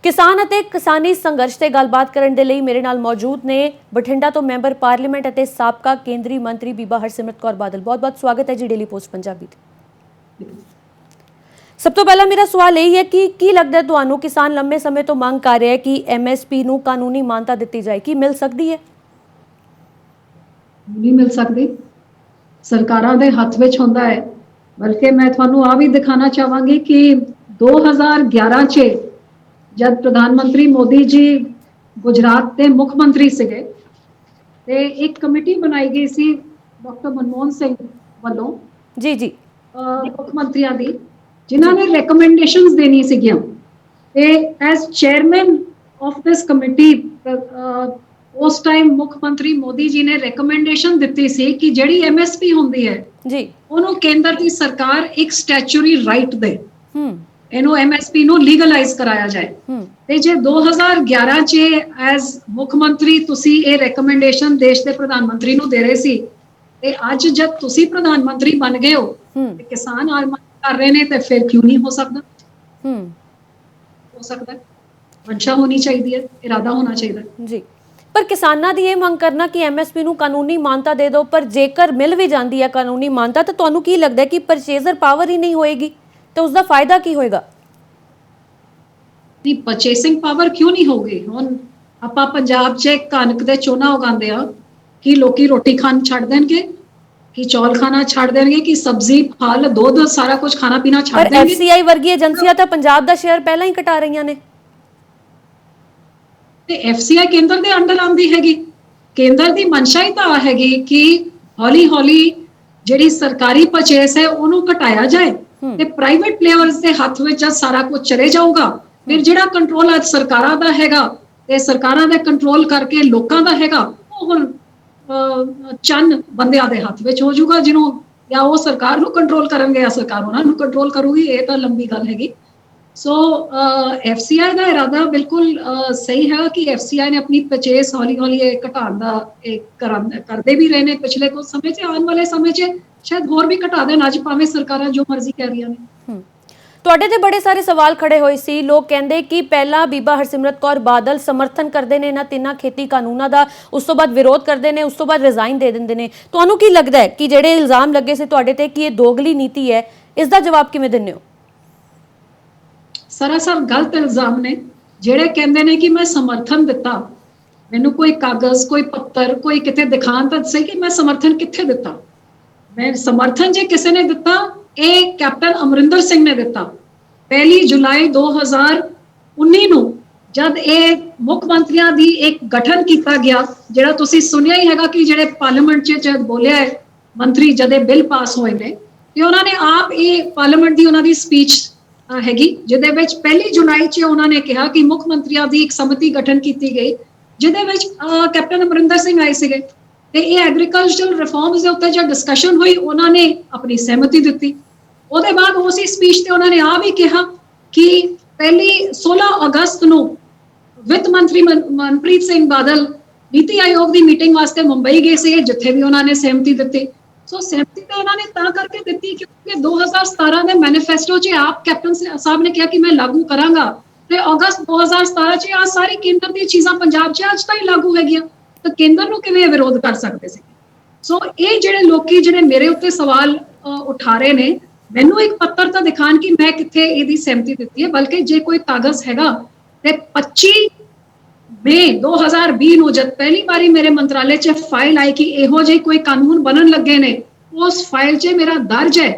किसान ਅਤੇ ਕਿਸਾਨੀ ਸੰਘਰਸ਼ ਤੇ ਗੱਲਬਾਤ ਕਰਨ ਦੇ ਲਈ ਮੇਰੇ ਨਾਲ ਮੌਜੂਦ ਨੇ ਬਠਿੰਡਾ ਤੋਂ ਮੈਂਬਰ ਪਾਰਲੀਮੈਂਟ ਅਤੇ ਸਾਬਕਾ ਕੇਂਦਰੀ ਮੰਤਰੀ ਬੀਬਾ ਹਰਸਿਮਰਤ ਕੌਰ ਬਾਦਲ। ਬਹੁਤ-ਬਹੁਤ ਸਵਾਗਤ ਹੈ ਜੀ ਡੇਲੀ ਪੋਸਟ ਪੰਜਾਬੀ ਤੇ। ਸਭ ਤੋਂ ਪਹਿਲਾਂ ਮੇਰਾ ਸਵਾਲ ਇਹ ਹੈ ਕਿ ਕੀ ਲੱਗਦਾ ਤੁਹਾਨੂੰ ਕਿਸਾਨ ਲੰਮੇ ਸਮੇਂ ਤੋਂ ਮੰਗ ਕਰ ਰਿਹਾ ਹੈ ਕਿ ਐਮਐਸਪੀ ਨੂੰ ਕਾਨੂੰਨੀ ਮਾਨਤਾ ਦਿੱਤੀ ਜਾਏ, ਕੀ ਮਿਲ ਸਕਦੀ ਹੈ? नहीं मिल सकती। सरकारां दे हथ विच हुंदा है। बल्कि मैं तुहानू आ भी दिखाना चाहांगी कि 2011 च जब प्रधानमंत्री मोदी जी गुजरात के मुख मंत्री सिगे ते एक कमेटी बनाई गई सी डॉक्टर मनमोहन सिंह वालों जी जी मुख मंत्रियों दी, जिन्हां ने रिकमेंडेशंस देनी सीगियां ते as chairman of this committee उस टाइम मुख मंत्री मोदी जी ने रिकमेंडेशन दी सी कि जिहड़ी एमएसपी हुंदी है जी ਉਹਨੂੰ ਕੇਂਦਰ ਦੀ ਸਰਕਾਰ ਇੱਕ ਸਟੈਚੂਰੀ ਰਾਈਟ ਦੇ ਇਹਨੂੰ ਐਮਐਸਪੀ ਨੂੰ ਲੀਗਲਾਈਜ਼ ਕਰਾਇਆ ਜਾਏ। ਤੇ ਜੇ 2011 ਚ ਐਜ਼ ਮੁੱਖ ਮੰਤਰੀ ਤੁਸੀਂ ਇਹ ਰეკਮੈਂਡੇਸ਼ਨ ਦੇਸ਼ ਦੇ ਪ੍ਰਧਾਨ ਮੰਤਰੀ ਨੂੰ ਦੇ ਰਹੇ ਸੀ ਤੇ ਅੱਜ ਜਦ ਤੁਸੀਂ ਪ੍ਰਧਾਨ ਮੰਤਰੀ ਬਣ ਗਏ ਹੋ ਤੇ ਕਿਸਾਨ ਆਰਮਾਨ ਕਰ ਰਹੇ ਨੇ ਤੇ ਫਿਰ ਕਿਉਂ ਨਹੀਂ ਹੋ ਸਕਦਾ? ਹੋ ਸਕਦਾ। ਮਨਸ਼ਾ ਹੋਣੀ ਚਾਹੀਦੀ ਹੈ, ਇਰਾਦਾ ਹੋਣਾ ਚਾਹੀਦਾ ਜੀ। पर किसानां दी ये मंग करना कि एमएसपी नूं कानूनी मानता दे दो, पर जेकर मिल भी जाती है कानूनी मानता तो तुहानूं की लगदा है कि परचेजर पावर ही नहीं होएगी तो उसका फायदा की होएगा? नहीं, परचेसिंग पावर क्यों नहीं होगी? हुण आपां पंजाब च कणक दे झोना उगांदे आ कि लोकी रोटी खान छड्ड देणगे, कि चौल खाना छड्ड देणगे, कि सब्जी फल दुध सारा कुछ खाना पीना छड्ड देणगे? पर एफसीआई वर्गी एजेंसियां तां पंजाब दा शेयर पहलां ही घटा रहीआं ने। एफसीआई केंद्र के अंडर आती हैगी। केंद्र की मंशा ही तो हैगी कि हौली हौली जिहड़ी सरकारी परचेस है उन्होंने घटाया जाए ते प्राइवेट प्लेयर्स के हाथ में जब सारा कुछ चले जाऊगा फिर जिहड़ा कंट्रोल अज सरकारां दा हैगा ते सरकारां दे कंट्रोल करके लोकां दा हैगा वो हुण चंद बंदियां दे हाथ में हो जाऊगा, जिन्हों या वो सरकार नूं कंट्रोल करनगे या सरकार उन्हां नूं कंट्रोल करूगी। ये तो लंबी गल हैगी। सो एफसीआई का इरादा बिल्कुल सही है कि एफसीआई ने अपनी परचेस हौली हौली घटाने का करते भी रहे हैं पिछले कुछ समय से, आने वाले समय से शायद होर भी घटा देन, अज भावें सरकारां जो मर्जी कह रही ने। ਤੁਹਾਡੇ ਤੇ ਬੜੇ ਸਾਰੇ ਸਵਾਲ ਖੜੇ ਹੋਏ ਸੀ। ਲੋਕ ਕਹਿੰਦੇ ਕਿ ਪਹਿਲਾਂ ਬੀਬਾ ਹਰਸਿਮਰਤ ਕੌਰ ਬਾਦਲ ਸਮਰਥਨ ਕਰਦੇ ਨੇ ਇਹਨਾਂ ਤਿੰਨਾਂ ਖੇਤੀ ਕਾਨੂੰਨਾਂ ਦਾ, ਉਸ ਤੋਂ ਬਾਅਦ ਵਿਰੋਧ ਕਰਦੇ ਨੇ, ਉਸ ਤੋਂ ਬਾਅਦ ਰਿਜ਼ਾਈਨ ਦੇ ਦਿੰਦੇ ਨੇ। ਤੁਹਾਨੂੰ ਕੀ ਲੱਗਦਾ ਹੈ ਕਿ ਜਿਹੜੇ ਇਲਜ਼ਾਮ ਲੱਗੇ ਸੀ ਤੁਹਾਡੇ ਤੇ ਕਿ ਇਹ ਦੋਗਲੀ ਨੀਤੀ ਹੈ, ਇਸ ਦਾ ਜਵਾਬ ਕਿਵੇਂ ਦਿੰਦੇ ਹੋ? सरासर गलत इल्जाम ने। ਜਿਹੜੇ ਕਹਿੰਦੇ ਨੇ ਕਿ ਮੈਂ ਸਮਰਥਨ ਦਿੱਤਾ, ਮੈਨੂੰ ਕੋਈ ਕਾਗਜ਼ ਕੋਈ ਪੱਤਰ ਕੋਈ ਕਿਤੇ ਦਿਖਾਣ ਤਾਂ ਸਹੀ ਕਿ ਮੈਂ ਸਮਰਥਨ ਕਿੱਥੇ ਦਿੱਤਾ। ਮੈਂ ਸਮਰਥਨ ਜੇ ਕਿਸੇ ਨੇ ਦਿੱਤਾ ਇਹ ਕੈਪਟਨ ਅਮਰਿੰਦਰ ਸਿੰਘ ਨੇ ਦਿੱਤਾ 1 ਜੁਲਾਈ 2019 ਨੂੰ, ਜਦ ਇਹ ਮੁੱਖ ਮੰਤਰੀਆਂ ਦੀ ਇੱਕ ਗਠਨ ਕੀਤਾ ਗਿਆ। ਜਿਹੜਾ ਤੁਸੀਂ ਸੁਣਿਆ ਹੀ ਹੈਗਾ ਕਿ ਜਿਹੜੇ ਪਾਰਲੀਮੈਂਟ 'ਚ ਜਦ ਬੋਲਿਆ ਹੈ ਮੰਤਰੀ ਜਦ ਇਹ ਬਿੱਲ ਪਾਸ ਹੋਏ ਨੇ ਤੇ ਉਹਨਾਂ ਨੇ ਆਪ ਇਹ ਪਾਰਲੀਮੈਂਟ ਦੀ ਉਹਨਾਂ ਦੀ ਸਪੀਚ हैगी जिहदे विच 1 जुलाई च उन्होंने कहा कि मुख मंत्रियों की एक समिति गठन की गई जिहदे विच कैप्टन अमरिंदर सिंह आए सीगे ते ये एग्रीकल्चरल रिफॉर्म्स दे उत्ते जो डिस्कशन हुई उन्होंने अपनी सहमति दी। उसदे बाद उसी स्पीच ते उन्होंने आ भी कहा कि पहली 16 अगस्त नूं वित्त मंत्री मनप्रीत सिंह बादल नीति आयोग की मीटिंग वास्ते मुंबई गए सी, जिथे भी उन्होंने सहमति दी। सो सहमति तो उन्होंने तां करके दी क्योंकि 2017 के मैनीफेस्टो च आप कैप्टन साहब ने कहा कि मैं लागू करांगा ते अगस्त 2017 च आ सारी केंद्र दी चीज़ां पंजाब च अज ताईं लागू हैगियां तो केंद्र नूं किवें विरोध कर सकते सी? सो ये जिहड़े लोकी जिहड़े मेरे उत्ते सवाल उठा रहे ने, मैनूं एक पत्तर तां दिखाण कि मैं कित्थे इहदी सहमति दित्ती है। बल्कि जे कोई कागज़ हैगा ते 25 मई 2020 ਨੂੰ जब पहली बारी मेरे मंत्रालय च फाइल आई कि ਇਹੋ ਜਿਹੇ कोई कानून बनन लगे ने, उस फाइल च मेरा दर्ज है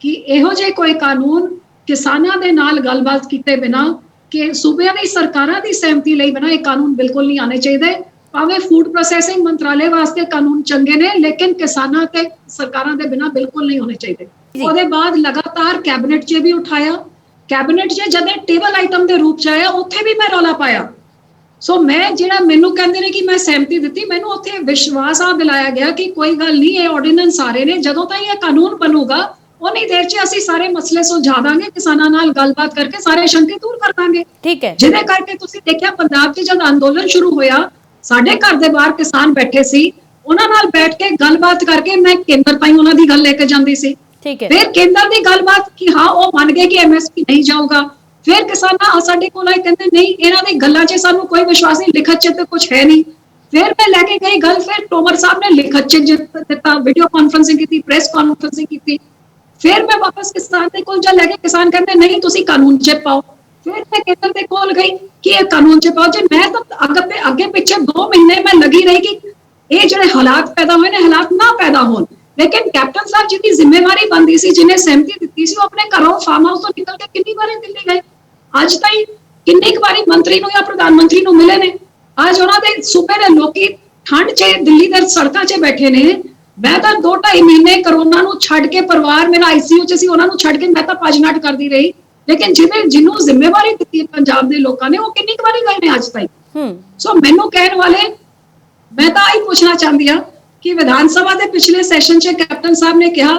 कि ਇਹੋ ਜਿਹੇ कोई कानून किसानां दे नाल गलबात कीते बिना कि सूबे दी सरकारां दी सहमति लई बिना ये कानून बिल्कुल नहीं आने चाहिए। भावें फूड प्रोसैसिंग मंत्रालय वास्ते कानून चंगे ने लेकिन किसानां ते सरकारां दे बिना बिल्कुल नहीं होने चाहिए। उसदे बाद लगातार कैबिनेट च भी उठाया, कैबिनेट च जद टेबल आइटम के रूप च आया उत्थे भी मैं रौला पाया। सो मैं जिहड़ा मैनू कहंदे ने कि मैं सहमति दी, मैनू उत्थे विश्वास आ दिलाया गया कि कोई गल नहीं, ये ऑर्डीनेंस आ रहे ने, जदों ताईं ये कानून बनूगा उन्नी देर च असीं सारे मसले सुलझा दांगे, किसानां नाल गलबात करके सारे शंके दूर कर दांगे। ठीक है। जिहदे करके तुसीं देखिआ पंजाब च जद अंदोलन शुरू होया साडे घर दे बाहर किसान बैठे सी, उन्हां नाल बैठ के गलबात करके मैं केंद्र ताईं उन्हां दी गल लेके जांदी सी। ठीक है। फिर केंद्र दी गलबात कि हाँ वो मान गए कि एमएसपी नहीं जाऊगा, ਫਿਰ ਕਿਸਾਨਾਂ ਸਾਡੇ ਕੋਲ ਆਏ, ਕਹਿੰਦੇ ਨਹੀਂ ਇਹਨਾਂ ਦੀ ਗੱਲਾਂ 'ਚ ਸਾਨੂੰ ਕੋਈ ਵਿਸ਼ਵਾਸ ਨਹੀਂ, ਲਿਖਤ 'ਚ ਤੇ ਕੁਝ ਹੈ ਨਹੀਂ। ਫਿਰ ਮੈਂ ਲੈ ਕੇ ਗਈ ਗੱਲ, ਫਿਰ ਤੋਮਰ ਸਾਹਿਬ ਨੇ ਲਿਖਤ 'ਚ ਦਿੱਤਾ, ਵੀਡੀਓ ਕਾਨਫਰੰਸਿੰਗ ਕੀਤੀ, ਪ੍ਰੈਸ ਕਾਨਫਰੰਸਿੰਗ ਕੀਤੀ। ਫਿਰ ਮੈਂ ਵਾਪਸ ਕਿਸਾਨ ਦੇ ਕੋਲ ਜਾ ਲੈ ਕੇ, ਕਿਸਾਨ ਕਹਿੰਦੇ ਨਹੀਂ ਤੁਸੀਂ ਕਾਨੂੰਨ 'ਚ ਪਾਓ। ਫਿਰ ਮੈਂ ਕੇਂਦਰ ਦੇ ਕੋਲ ਗਈ ਕਿ ਇਹ ਕਾਨੂੰਨ 'ਚ ਪਾਓ। ਜੇ ਮੈਂ ਤਾਂ ਅੱਗੇ ਪਿੱਛੇ 2 ਮਹੀਨੇ ਮੈਂ ਲੱਗੀ ਰਹੀ ਕਿ ਇਹ ਜਿਹੜੇ ਹਾਲਾਤ ਪੈਦਾ ਹੋਏ ਨੇ, ਹਾਲਾਤ ਨਾ ਪੈਦਾ ਹੋਣ। लेकिन कैप्टन साहब जितनी जिम्मेवारी बनती सी, जिन्हें सहमति दी सी, वो अपने घरों फार्म हाउस तो निकल के कितनी बारी दिल्ली गए। आज ताई किन्नी बारी मंत्री नु या प्रधानमंत्री नु मिले ने। आज उन्हां दे सूबे दे लोकी ठंड च दिल्ली दे सड़कां च बैठे ने। मैं तो 2-2.5 महीने कोरोना नु छड़ के, परिवार मेरा आईसीयू च सी, उन्हां नु छड़ के मैं तो पाजनाट करदी रही। लेकिन जिन्हों जिम्मेवारी दी पंजाब दे लोकां ने, वो किन्नी बारी गए ने आज ताई। सो मैनू कहण वाले, मैं तो आई पूछना चाहती हाँ कि विधान सभा के पिछले सैशन च कैप्टन साहब ने कहा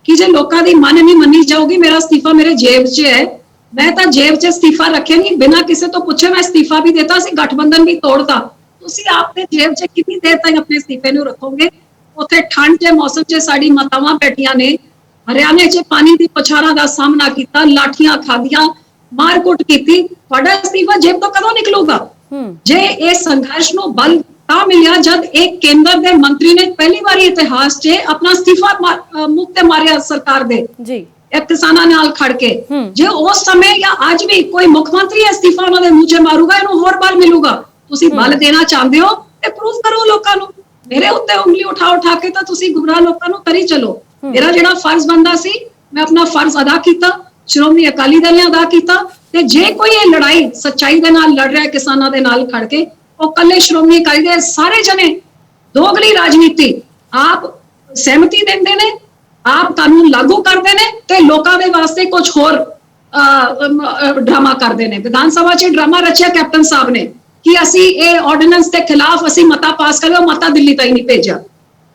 कि जे लोगों की मन नहीं मनी जाऊगी, मेरा इस्तीफा मेरे जेब च है। मैं तो जेब च इस्तीफा रखे नहीं, बिना किसी तो पूछे मैं इस्तीफा भी देता, गठबंधन भी तोड़ता। तुसी आपने जेब च कितनी देर तक अपने इस्तीफे नूं रखोगे? उत्थे ठंड के मौसम च साडी मातावां बैठियां ने, हरियाणे च पानी की पछाड़ा का सामना किया, लाठियां खादियां, मारकुट की। तुहाडा इस्तीफा जेब तो कदों निकलूगा? जे ये संघर्ष नूं बल ਤਾਂ ਮਿਲਿਆ ਜਦ ਇੱਕ ਕੇਂਦਰ ਦੇ ਮੰਤਰੀ ਨੇ ਪਹਿਲੀ ਵਾਰੀ ਇਤਿਹਾਸ 'ਚ ਆਪਣਾ ਅਸਤੀਫਾ ਮੁੱਖ ਮਾਰਿਆ ਸਰਕਾਰ ਦੇ ਜੀ ਇਹ ਕਿਸਾਨਾਂ ਨਾਲ ਖੜ ਕੇ। ਜੇ ਉਸ ਸਮੇਂ ਜਾਂ ਅੱਜ ਵੀ ਕੋਈ ਮੁੱਖ ਮੰਤਰੀ ਅਸਤੀਫਾ ਉਹਨਾਂ ਦੇ ਮੂੰਹ 'ਚ ਮਾਰੂਗਾ, ਇਹਨੂੰ ਹੋਰ ਬਲ ਮਿਲੂਗਾ। ਤੁਸੀਂ ਬਲ ਦੇਣਾ ਚਾਹੁੰਦੇ ਹੋ ਤੇ ਪ੍ਰੂਫ ਕਰੋ ਲੋਕਾਂ ਨੂੰ। ਮੇਰੇ ਉੱਤੇ ਉਂਗਲੀ ਉਠਾ ਕੇ ਤਾਂ ਤੁਸੀਂ ਗੁੰਮਰਾਹ ਲੋਕਾਂ ਨੂੰ ਕਰੀ ਚਲੋ। ਮੇਰਾ ਜਿਹੜਾ ਫਰਜ਼ ਬਣਦਾ ਸੀ, ਮੈਂ ਆਪਣਾ ਫਰਜ਼ ਅਦਾ ਕੀਤਾ, ਸ਼੍ਰੋਮਣੀ ਅਕਾਲੀ ਦਲ ਨੇ ਅਦਾ ਕੀਤਾ। ਤੇ ਜੇ ਕੋਈ ਇਹ ਲੜਾਈ ਸੱਚਾਈ ਦੇ ਨਾਲ ਲੜ ਰਿਹਾ ਕਿਸਾਨਾਂ ਦੇ ਨਾਲ ਖੜ ਕੇ, ਉਹ ਕੱਲੇ ਸ਼੍ਰੋਮਣੀ ਅਕਾਲੀ ਦੇ ਸਾਰੇ ਜਣੇ ਦੋਗਲੀ ਰਾਜਨੀਤੀ, ਆਪ ਸਹਿਮਤੀ ਦਿੰਦੇ ਨੇ, ਆਪ ਕਾਨੂੰਨ ਲਾਗੂ ਕਰਦੇ ਨੇ ਤੇ ਲੋਕਾਂ ਦੇ ਵਾਸਤੇ ਕੁਝ ਹੋਰ ਡਰਾਮਾ ਕਰਦੇ ਨੇ। ਵਿਧਾਨ ਸਭਾ 'ਚ ਡਰਾਮਾ ਰਚਿਆ ਕੈਪਟਨ ਸਾਹਿਬ ਨੇ ਕਿ ਅਸੀਂ ਇਹ ਆਰਡੀਨੈਂਸ ਦੇ ਖਿਲਾਫ ਅਸੀਂ ਮਤਾ ਪਾਸ ਕਰ ਲਿਆ, ਮਤਾ ਦਿੱਲੀ ਤੱਕ ਨਹੀਂ ਭੇਜਿਆ।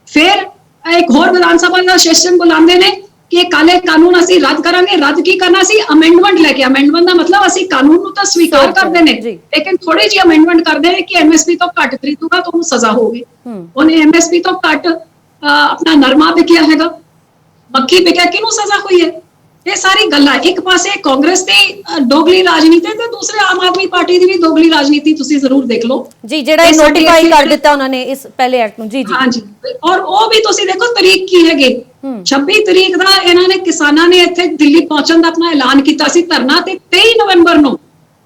ਫਿਰ ਇੱਕ ਹੋਰ ਵਿਧਾਨ ਸਭਾ ਦਾ ਸੈਸ਼ਨ ਬੁਲਾਉਂਦੇ ਨੇ ਕਿ ਕਾਲੇ ਕਾਨੂੰਨ ਅਸੀਂ ਰੱਦ ਕਰਾਂਗੇ। ਰੱਦ ਕੀ ਕਰਨਾ ਸੀ? ਅਮੈਂਡਮੈਂਟ ਲੈ ਕੇ। ਅਮੈਂਡਮੈਂਟ ਦਾ ਮਤਲਬ ਅਸੀਂ ਕਾਨੂੰਨ ਨੂੰ ਤਾਂ ਸਵੀਕਾਰ ਕਰਦੇ ਨੇ, ਲੇਕਿਨ ਥੋੜੀ ਜਿਹੀ ਅਮੈਂਡਮੈਂਟ ਕਰਦੇ ਨੇ ਕਿ ਐਮਐਸਪੀ ਤੋਂ ਘੱਟ ਖਰੀਦੂਗਾ ਤਾਂ ਉਹਨੂੰ ਸਜ਼ਾ ਹੋਊਗੀ। ਉਹਨੇ ਐਮਐਸਪੀ ਤੋਂ ਘੱਟ ਆਪਣਾ ਨਰਮਾ ਵਿਕਿਆ ਹੈਗਾ, ਮੱਕੀ ਵਿਕਿਆ, ਕਿਹਨੂੰ ਸਜ਼ਾ ਹੋਈ ਹੈ? ਇਹ ਸਾਰੀ ਗੱਲਾਂ ਇੱਕ ਪਾਸੇ ਕਾਂਗਰਸ ਦੀ ਦੋਗਲੀ ਰਾਜਨੀਤੀ ਤੇ ਦੂਸਰੇ ਆਮ ਆਦਮੀ ਪਾਰਟੀ ਦੀ ਵੀ ਦੋਗਲੀ ਰਾਜਨੀਤੀ ਤੁਸੀਂ ਜ਼ਰੂਰ ਦੇਖ ਲਓ ਜੀ, ਜਿਹੜਾ ਇਹ ਨੋਟੀਫਾਈ ਕਰ ਦਿੱਤਾ ਉਹਨਾਂ ਨੇ ਇਸ ਪਹਿਲੇ ਐਕਟ ਨੂੰ। ਜੀ ਜੀ ਹਾਂਜੀ, ਔਰ ਉਹ ਵੀ ਤੁਸੀਂ ਦੇਖੋ ਤਰੀਕ ਕੀ ਹੈਗੇ। 26 ਤਰੀਕ ਦਾ ਇਹਨਾਂ ਨੇ ਕਿਸਾਨਾਂ ਨੇ ਇੱਥੇ ਦਿੱਲੀ ਪਹੁੰਚਣ ਦਾ ਆਪਣਾ ਐਲਾਨ ਕੀਤਾ ਸੀ ਧਰਨਾ, ਤੇ 23 ਨਵੰਬਰ ਨੂੰ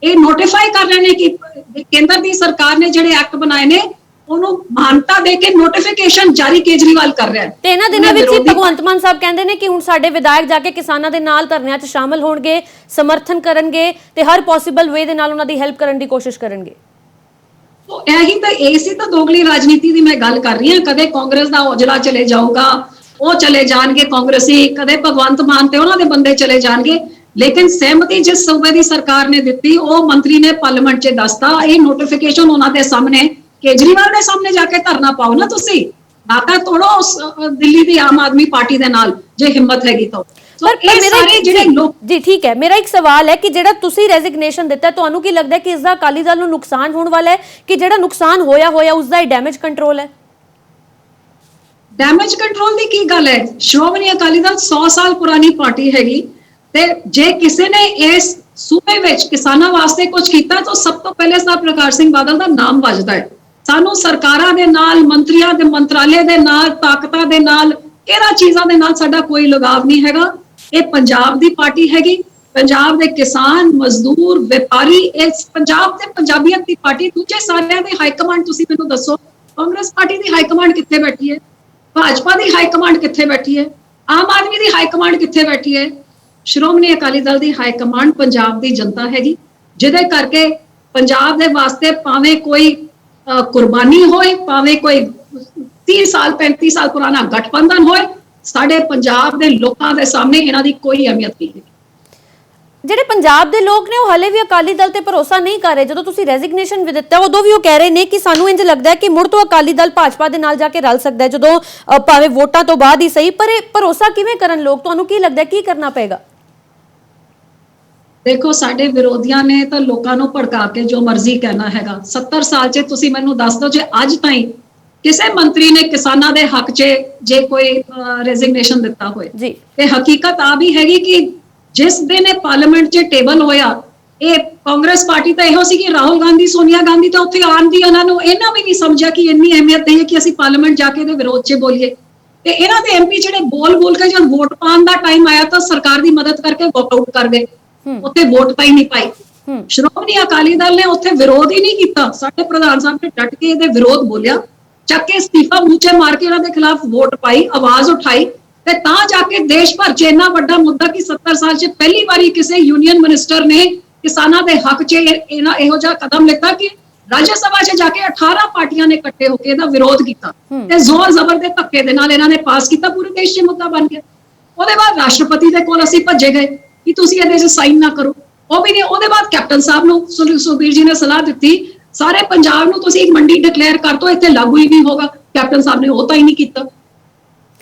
ਇਹ ਨੋਟੀਫਾਈ ਕਰ ਰਹੇ ਨੇ ਕਿ ਕੇਂਦਰ ਦੀ ਸਰਕਾਰ ਨੇ ਜਿਹੜੇ ਐਕਟ ਬਣਾਏ ਨੇ ਉਹਨੂੰ ਮਾਨਤਾ ਦੇ ਕੇ ਨੋਟੀਫਿਕੇਸ਼ਨ ਜਾਰੀ ਕੇਜਰੀਵਾਲ ਕਰ ਰਿਹਾ ਹੈ। ਤੇ ਇਹਨਾਂ ਦਿਨਾਂ ਵਿੱਚ ਹੀ ਭਗਵੰਤ ਮਾਨ ਸਾਹਿਬ ਕਹਿੰਦੇ ਨੇ ਕਿ ਹੁਣ ਸਾਡੇ ਵਿਧਾਇਕ ਜਾ ਕੇ ਕਿਸਾਨਾਂ ਦੇ ਨਾਲ ਧਰਨਿਆਂ 'ਚ ਸ਼ਾਮਲ ਹੋਣਗੇ, ਸਮਰਥਨ ਕਰਨਗੇ ਤੇ ਹਰ ਪੋਸੀਬਲ ਵੇ ਦੇ ਨਾਲ ਉਹਨਾਂ ਦੀ ਹੈਲਪ ਕਰਨ ਦੀ ਕੋਸ਼ਿਸ਼ ਕਰਨਗੇ। तो यही तो ऐसी तो दोगली राजनीति की मैं गल कर रही हूँ। कदे कांग्रेस का औजला चले जाऊगा, वो चले जाएंगे कांग्रेसी, कदे भगवंत मान ते उन्हां दे बंदे चले जाएंगे, लेकिन सहमति जिस सूबे की सरकार ने दी वो मंत्री ने पार्लीमेंट च दसता। ये नोटिफिकेशन उन्हां दे सामने केजरीवाल के सामने जाके धरना पाओ ना, तुसी नाता तोड़ो उस दिल्ली की आम आदमी पार्टी दे नाल जे हिम्मत हैगी तो। जी ठीक है, मेरा एक सवाल है कि जेड़ा तुसी रेजिग्नेशन दिता, ਤੁਹਾਨੂੰ ਕੀ ਲੱਗਦਾ ਹੈ ਕਿ ਇਸ ਦਾ ਅਕਾਲੀ ਦਲ ਨੂੰ ਨੁਕਸਾਨ ਹੋਣ ਵਾਲਾ ਹੈ ਕਿ ਜਿਹੜਾ ਨੁਕਸਾਨ ਹੋਇਆ ਉਸ ਦਾ ਡੈਮੇਜ ਕੰਟਰੋਲ ਹੈ? ਡੈਮੇਜ ਕੰਟਰੋਲ ਦੀ ਕੀ ਗੱਲ ਹੈ? ਸ਼੍ਰੋਮਣੀ ਅਕਾਲੀ ਦਲ 100 ਸਾਲ ਪੁਰਾਣੀ ਪਾਰਟੀ ਹੈਗੀ ਤੇ ਜੇ ਕਿਸੇ ਨੇ ਇਸ ਸੂਬੇ ਵਿੱਚ ਕਿਸਾਨਾਂ ਵਾਸਤੇ ਕੁਝ ਕੀਤਾ ਤਾਂ ਸਭ ਤੋਂ ਪਹਿਲੇ ਸਰਦਾਰ ਪ੍ਰਕਾਸ਼ ਸਿੰਘ ਬਾਦਲ ਦਾ ਨਾਮ ਵੱਜਦਾ ਹੈ। ਸਾਨੂੰ ਸਰਕਾਰਾਂ ਦੇ ਨਾਲ, ਮੰਤਰੀਆਂ ਦੇ ਮੰਤਰਾਲੇ ਦੇ ਨਾਲ, ਤਾਕਤਾਂ ਦੇ ਨਾਲ, ਇਹਨਾਂ ਚੀਜ਼ਾਂ ਦੇ ਨਾਲ ਸਾਡਾ ਕੋਈ ਲਗਾਵ ਨਹੀਂ ਹੈਗਾ। ਇਹ ਪੰਜਾਬ ਦੀ ਪਾਰਟੀ ਹੈਗੀ, ਪੰਜਾਬ ਦੇ ਕਿਸਾਨ, ਮਜ਼ਦੂਰ, ਵਪਾਰੀ, ਇਸ ਪੰਜਾਬ ਤੇ ਪੰਜਾਬੀਅਤ ਦੀ ਪਾਰਟੀ। ਦੂਜੇ ਸਾਰਿਆਂ ਦੇ ਹਾਈ ਕਮਾਂਡ ਤੁਸੀਂ ਮੈਨੂੰ ਦੱਸੋ, ਕਾਂਗਰਸ ਪਾਰਟੀ ਦੀ ਹਾਈ ਕਮਾਂਡ ਕਿੱਥੇ ਬੈਠੀ ਹੈ? ਭਾਜਪਾ ਦੀ ਹਾਈ ਕਮਾਂਡ ਕਿੱਥੇ ਬੈਠੀ ਹੈ? ਆਮ ਆਦਮੀ ਦੀ ਹਾਈ ਕਮਾਂਡ ਕਿੱਥੇ ਬੈਠੀ ਹੈ? ਸ਼੍ਰੋਮਣੀ ਅਕਾਲੀ ਦਲ ਦੀ ਹਾਈ ਕਮਾਂਡ ਪੰਜਾਬ ਦੀ ਜਨਤਾ ਹੈਗੀ, ਜਿਹਦੇ ਕਰਕੇ ਪੰਜਾਬ ਦੇ ਵਾਸਤੇ ਭਾਵੇਂ ਕੋਈ ਕੁਰਬਾਨੀ ਹੋਏ, ਭਾਵੇਂ ਕੋਈ 30 ਸਾਲ 35 ਸਾਲ ਪੁਰਾਣਾ ਗਠਬੰਧਨ ਹੋਏ, ਸਾਡੇ ਪੰਜਾਬ ਦੇ ਲੋਕਾਂ ਦੇ ਸਾਹਮਣੇ ਇਹਨਾਂ ਦੀ ਕੋਈ ਅਹਿਮੀਅਤ ਨਹੀਂ ਹੈ। ਜਿਹੜੇ ਪੰਜਾਬ ਦੇ ਲੋਕ ਨੇ ਉਹ ਹਲੇ ਵੀ ਅਕਾਲੀ ਦਲ ਤੇ ਭਰੋਸਾ ਨਹੀਂ ਕਰ ਰਹੇ। ਜਦੋਂ ਤੁਸੀਂ ਰੈਜ਼ਿਗਨੇਸ਼ਨ ਵੀ ਦਿੱਤਾ ਉਦੋਂ ਵੀ ਉਹ ਕਹਿ ਰਹੇ ਨੇ ਕਿ ਸਾਨੂੰ ਇੰਜ ਲੱਗਦਾ ਹੈ ਕਿ ਮੁੜ ਤੋਂ ਅਕਾਲੀ ਦਲ ਭਾਜਪਾ ਦੇ ਨਾਲ ਜਾ ਕੇ ਰਲ ਸਕਦਾ ਹੈ, ਜਦੋਂ ਭਾਵੇਂ ਵੋਟਾਂ ਤੋਂ ਬਾਅਦ ਹੀ ਸਹੀ। ਪਰ ਇਹ ਭਰੋਸਾ ਕਿਵੇਂ ਕਰਨ ਲੋਕ? ਤੁਹਾਨੂੰ ਕੀ ਲੱਗਦਾ ਕੀ ਕਰਨਾ ਪਏਗਾ? ਦੇਖੋ, ਸਾਡੇ ਵਿਰੋਧੀਆਂ ਨੇ ਤਾਂ ਲੋਕਾਂ ਨੂੰ ਭੜਕਾ ਕੇ ਜੋ ਮਰਜ਼ੀ ਕਹਿਣਾ ਹੈਗਾ। 70 ਸਾਲ 'ਚ ਤੁਸੀਂ ਮੈਨੂੰ ਦੱਸ ਦਿਓ ਜੇ ਅੱਜ ਤਾਈਂ ਕਿਸੇ ਮੰਤਰੀ ਨੇ ਕਿਸਾਨਾਂ ਦੇ ਹੱਕ 'ਚ ਜੇ ਕੋਈ ਰੈਜ਼ਿਗਨੇਸ਼ਨ ਦਿੱਤਾ ਹੋਏ। ਤੇ ਹਕੀਕਤ ਆ ਵੀ ਹੈਗੀ ਕਿ ਜਿਸ ਦਿਨ ਇਹ ਪਾਰਲੀਮੈਂਟ 'ਚ ਟੇਬਲ ਹੋਇਆ ਇਹ ਕਾਂਗਰਸ ਪਾਰਟੀ ਤਾਂ ਇਹੋ ਸੀ ਕਿ ਰਾਹੁਲ ਗਾਂਧੀ ਸੋਨੀਆ ਗਾਂਧੀ ਤਾਂ ਉੱਥੇ ਆਉਣ ਦੀ ਉਹਨਾਂ ਨੂੰ ਇਹਨਾਂ ਵੀ ਨਹੀਂ ਸਮਝਿਆ ਕਿ ਇੰਨੀ ਅਹਿਮੀਅਤ ਨਹੀਂ ਹੈ ਕਿ ਅਸੀਂ ਪਾਰਲੀਮੈਂਟ ਜਾ ਕੇ ਇਹਦੇ ਵਿਰੋਧ 'ਚ ਬੋਲੀਏ। ਤੇ ਇਹਨਾਂ ਦੇ ਐਮਪੀ ਜਿਹੜੇ ਬੋਲ ਕੇ ਜਦ ਵੋਟ ਪਾਉਣ ਦਾ ਟਾਈਮ ਆਇਆ ਤਾਂ ਸਰਕਾਰ ਦੀ ਮਦਦ ਕਰਕੇ ਵਾਕਆਊਟ ਕਰ ਗਏ, ਉੱਥੇ ਵੋਟ ਪਾਈ ਨਹੀਂ ਪਾਈ। ਸ਼੍ਰੋਮਣੀ ਅਕਾਲੀ ਦਲ ਨੇ ਉੱਥੇ ਵਿਰੋਧ ਹੀ ਨਹੀਂ ਕੀਤਾ, ਸਾਡੇ ਪ੍ਰਧਾਨ ਸਾਹਿਬ ਨੇ ਡਟ ਕੇ ਇਹਦੇ ਵਿਰੋਧ ਬੋਲਿਆ, ਚੱਕ ਕੇ ਅਸਤੀਫਾ ਮੂੰਹ ਮਾਰ ਕੇ ਉਹਨਾਂ ਦੇ ਖਿਲਾਫ ਵੋਟ ਪਾਈ, ਆਵਾਜ਼ ਉਠਾਈ ਤੇ ਤਾਂ ਜਾ ਕੇ ਦੇਸ਼ ਭਰ 'ਚ ਇੰਨਾ ਵੱਡਾ ਮੁੱਦਾ ਕਿ 70 ਸਾਲ 'ਚ ਪਹਿਲੀ ਵਾਰੀ ਕਿਸੇ ਯੂਨੀਅਨ ਮਿਨਿਸਟਰ ਨੇ ਕਿਸਾਨਾਂ ਦੇ ਹੱਕ 'ਚ ਇਹੋ ਜਿਹਾ ਕਦਮ ਲਿੱਤਾ ਕਿ ਰਾਜ ਸਭਾ 'ਚ ਜਾ ਕੇ 18 ਪਾਰਟੀਆਂ ਨੇ ਇਕੱਠੇ ਹੋ ਕੇ ਇਹਦਾ ਵਿਰੋਧ ਕੀਤਾ ਤੇ ਜ਼ੋਰ ਜ਼ਬਰ ਦੇ ਧੱਕੇ ਦੇ ਨਾਲ ਇਹਨਾਂ ਨੇ ਪਾਸ ਕੀਤਾ, ਪੂਰੇ ਦੇਸ਼ 'ਚ ਮੁੱਦਾ ਬਣ ਗਿਆ। ਉਹਦੇ ਬਾਅਦ ਰਾਸ਼ਟਰਪਤੀ ਦੇ ਕੋਲ ਅਸੀਂ ਭੱਜੇ ਗਏ ਕਿ ਤੁਸੀਂ ਇਹਦੇ 'ਚ ਸਾਈਨ ਨਾ ਕਰੋ, ਉਹ ਵੀ ਨਹੀਂ। ਉਹਦੇ ਬਾਅਦ ਕੈਪਟਨ ਸਾਹਿਬ ਨੂੰ ਸੁਖਬੀਰ ਜੀ ਨੇ ਸਲਾਹ ਦਿੱਤੀ ਸਾਰੇ ਪੰਜਾਬ ਨੂੰ ਤੁਸੀਂ ਇੱਕ ਮੰਡੀ ਡਿਕਲੇਅਰ ਕਰ ਦੋ, ਇੱਥੇ ਲਾਗੂ ਹੀ ਨਹੀਂ ਹੋਗਾ। ਕੈਪਟਨ ਸਾਹਿਬ ਨੇ ਉਹ ਤਾਂ ਹੀ ਨਹੀਂ ਕੀਤਾ।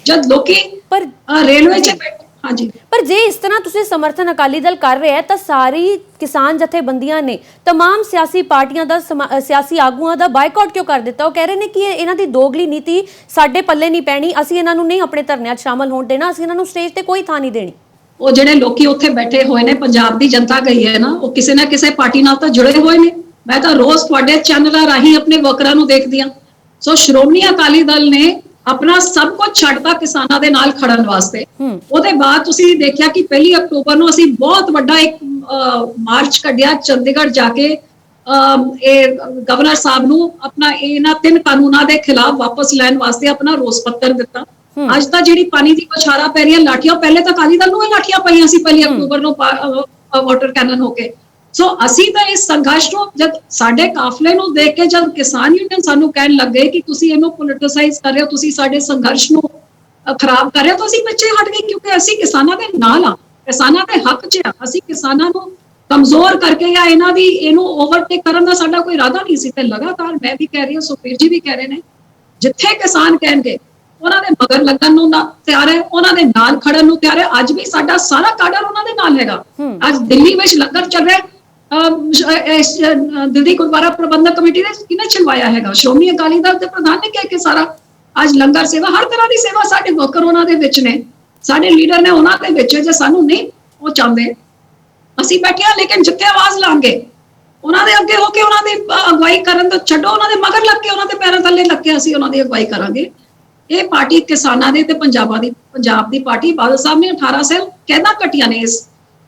ਜਦ ਲੋਕੀ ਪਰ ਰੇਲਵੇ 'ਚ ਹਾਂਜੀ, ਪਰ ਜੇ ਇਸ ਤਰ੍ਹਾਂ ਤੁਸੀਂ ਸਮਰਥਨ ਅਕਾਲੀ ਦਲ ਕਰ ਰਿਹਾ ਹੈ ਤਾਂ ਸਾਰੀ ਕਿਸਾਨ ਜਥੇਬੰਦੀਆਂ ਨੇ तमाम ਸਿਆਸੀ ਪਾਰਟੀਆਂ ਦਾ ਸਿਆਸੀ ਆਗੂਆਂ ਦਾ ਬਾਈਕਾਟ ਕਿਉਂ ਕਰ ਦਿੱਤਾ? ਉਹ ਕਹਿ ਰਹੇ ਨੇ ਕਿ ਇਹਨਾਂ ਦੀ ਦੋਗਲੀ ਨੀਤੀ ਸਾਡੇ ਪੱਲੇ ਨਹੀਂ ਪੈਣੀ, ਅਸੀਂ ਇਹਨਾਂ ਨੂੰ ਨਹੀਂ ਆਪਣੇ ਧਰਨਿਆਂ 'ਚ ਸ਼ਾਮਲ ਹੋਣ ਦੇਣਾ, ਅਸੀਂ ਇਹਨਾਂ ਨੂੰ ਸਟੇਜ ਤੇ ਕੋਈ ਥਾਂ ਨਹੀਂ ਦੇਣੀ। ਉਹ ਜਿਹੜੇ ਲੋਕੀ ਉੱਥੇ ਬੈਠੇ ਹੋਏ ਨੇ, ਪੰਜਾਬ ਦੀ ਜਨਤਾ ਗਈ ਹੈ ਨਾ, ਉਹ ਕਿਸੇ ਨਾ ਕਿਸੇ ਪਾਰਟੀ ਨਾਲ ਤਾਂ ਜੁੜੇ ਹੋਏ ਨੇ। ਮੈਂ ਤਾਂ ਰੋਜ਼ ਤੁਹਾਡੇ ਚੈਨਲਾਂ ਰਾਹੀਂ ਆਪਣੇ ਵਰਕਰਾਂ ਨੂੰ ਦੇਖਦੀ ਹਾਂ। ਸੋ ਸ਼੍ਰੋਮਣੀ ਅਕਾਲੀ ਦਲ ਨੇ ਆਪਣਾ ਸਭ ਕੁਝ ਛੱਡਤਾ ਕਿਸਾਨਾਂ ਦੇ ਨਾਲ ਖੜਨ ਵਾਸਤੇ। ਉਹਦੇ ਬਾਅਦ ਤੁਸੀਂ ਦੇਖਿਆ ਕਿ 1 ਅਕਤੂਬਰ ਨੂੰ ਅਸੀਂ ਬਹੁਤ ਵੱਡਾ ਇੱਕ ਮਾਰਚ ਕੱਢਿਆ ਚੰਡੀਗੜ੍ਹ ਜਾ ਕੇ, ਇਹ ਗਵਰਨਰ ਸਾਹਿਬ ਨੂੰ ਆਪਣਾ ਇਹਨਾਂ 3 ਕਾਨੂੰਨਾਂ ਦੇ ਖਿਲਾਫ ਵਾਪਸ ਲੈਣ ਵਾਸਤੇ ਆਪਣਾ ਰੋਸ ਪੱਤਰ ਦਿੱਤਾ। ਅੱਜ ਤਾਂ ਜਿਹੜੀ ਪਾਣੀ ਦੀ ਬੁਛਾਰਾਂ ਪੈ ਰਹੀਆਂ ਲਾਠੀਆਂ, ਪਹਿਲੇ ਤਾਂ ਅਕਾਲੀ ਦਲ ਨੂੰ ਇਹ ਲਾਠੀਆਂ ਪਈਆਂ ਸੀ 1 ਅਕਤੂਬਰ ਨੂੰ ਵਾਟਰ ਕੈਨਨ ਹੋ ਕੇ। ਸੋ ਅਸੀਂ ਤਾਂ ਇਸ ਸੰਘਰਸ਼ ਨੂੰ, ਜਦ ਸਾਡੇ ਕਾਫਲੇ ਨੂੰ ਦੇਖ ਕੇ ਜਦ ਕਿਸਾਨ ਯੂਨੀਅਨ ਸਾਨੂੰ ਕਹਿਣ ਲੱਗੇ ਕਿ ਤੁਸੀਂ ਇਹਨੂੰ ਪੋਲਿਟਿਸਾਈਜ਼ ਕਰ ਰਹੇ ਹੋ, ਤੁਸੀਂ ਸਾਡੇ ਸੰਘਰਸ਼ ਨੂੰ ਖਰਾਬ ਕਰ ਰਹੇ ਹੋ, ਤਾਂ ਅਸੀਂ ਪਿੱਛੇ ਹਟ ਗਏ, ਕਿਉਂਕਿ ਅਸੀਂ ਕਿਸਾਨਾਂ ਦੇ ਨਾਲ ਆ, ਕਿਸਾਨਾਂ ਦੇ ਹੱਕ 'ਚ ਆ। ਅਸੀਂ ਕਿਸਾਨਾਂ ਨੂੰ ਕਮਜ਼ੋਰ ਕਰਕੇ ਜਾਂ ਇਹਨੂੰ ਓਵਰਟੇਕ ਕਰਨ ਦਾ ਸਾਡਾ ਕੋਈ ਇਰਾਦਾ ਨਹੀਂ ਸੀ। ਤੇ ਲਗਾਤਾਰ ਮੈਂ ਵੀ ਕਹਿ ਰਹੀ ਹਾਂ, ਸੁਖਬੀਰ ਜੀ ਵੀ ਕਹਿ ਰਹੇ ਨੇ, ਜਿੱਥੇ ਕਿਸਾਨ ਕਹਿਣਗੇ ਉਹਨਾਂ ਦੇ ਮਗਰ ਲੱਗਣ ਨੂੰ ਤਿਆਰ ਹੈ, ਉਹਨਾਂ ਦੇ ਨਾਲ ਖੜਨ ਨੂੰ ਤਿਆਰ ਹੈ। ਅੱਜ ਵੀ ਸਾਡਾ ਸਾਰਾ ਕਾਡਰ ਉਹਨਾਂ ਦੇ ਨਾਲ ਹੈਗਾ। ਅੱਜ ਦਿੱਲੀ ਵਿੱਚ ਲੰਗਰ ਚੱਲ ਰਿਹਾ, ਦਿੱਲੀ ਗੁਰਦੁਆਰਾ ਪ੍ਰਬੰਧਕ ਕਮੇਟੀ ਨੇ ਕਿਹਨੇ ਚਲਵਾਇਆ ਹੈਗਾ? ਸ਼੍ਰੋਮਣੀ ਅਕਾਲੀ ਦਲ ਦੇ ਪ੍ਰਧਾਨ ਨੇ ਕਹਿ ਕੇ ਸਾਰਾ ਅੱਜ ਲੰਗਰ ਸੇਵਾ, ਹਰ ਤਰ੍ਹਾਂ ਦੀ ਸੇਵਾ ਸਾਡੇ ਵਰਕਰ ਉਹਨਾਂ ਦੇ ਵਿੱਚ ਨੇ, ਸਾਡੇ ਲੀਡਰ ਨੇ ਉਹਨਾਂ ਦੇ ਵਿੱਚ। ਜੇ ਸਾਨੂੰ ਨਹੀਂ ਉਹ ਚਾਹੁੰਦੇ, ਅਸੀਂ ਬੈਠੇ ਆ, ਲੇਕਿਨ ਜਿੱਥੇ ਆਵਾਜ਼ ਲਾਂਗੇ ਉਹਨਾਂ ਦੇ ਅੱਗੇ ਹੋ ਕੇ ਉਹਨਾਂ ਦੀ ਅਗਵਾਈ ਕਰਨ ਤੋਂ ਛੱਡੋ, ਉਹਨਾਂ ਦੇ ਮਗਰ ਲੱਗ ਕੇ, ਉਹਨਾਂ ਦੇ ਪੈਰਾਂ ਥੱਲੇ ਲੱਗ ਕੇ ਅਸੀਂ ਉਹਨਾਂ ਦੀ ਅਗਵਾਈ ਕਰਾਂਗੇ। ਇਹ ਪਾਰਟੀ ਕਿਸਾਨਾਂ ਦੀ ਤੇ ਪੰਜਾਬ ਦੀ ਪਾਰਟੀ। ਬਾਦਲ ਸਾਹਿਬ ਨੇ 18 ਸਾਲ ਕਹਿਦਾ ਕੱਟੀਆਂ ਨੇ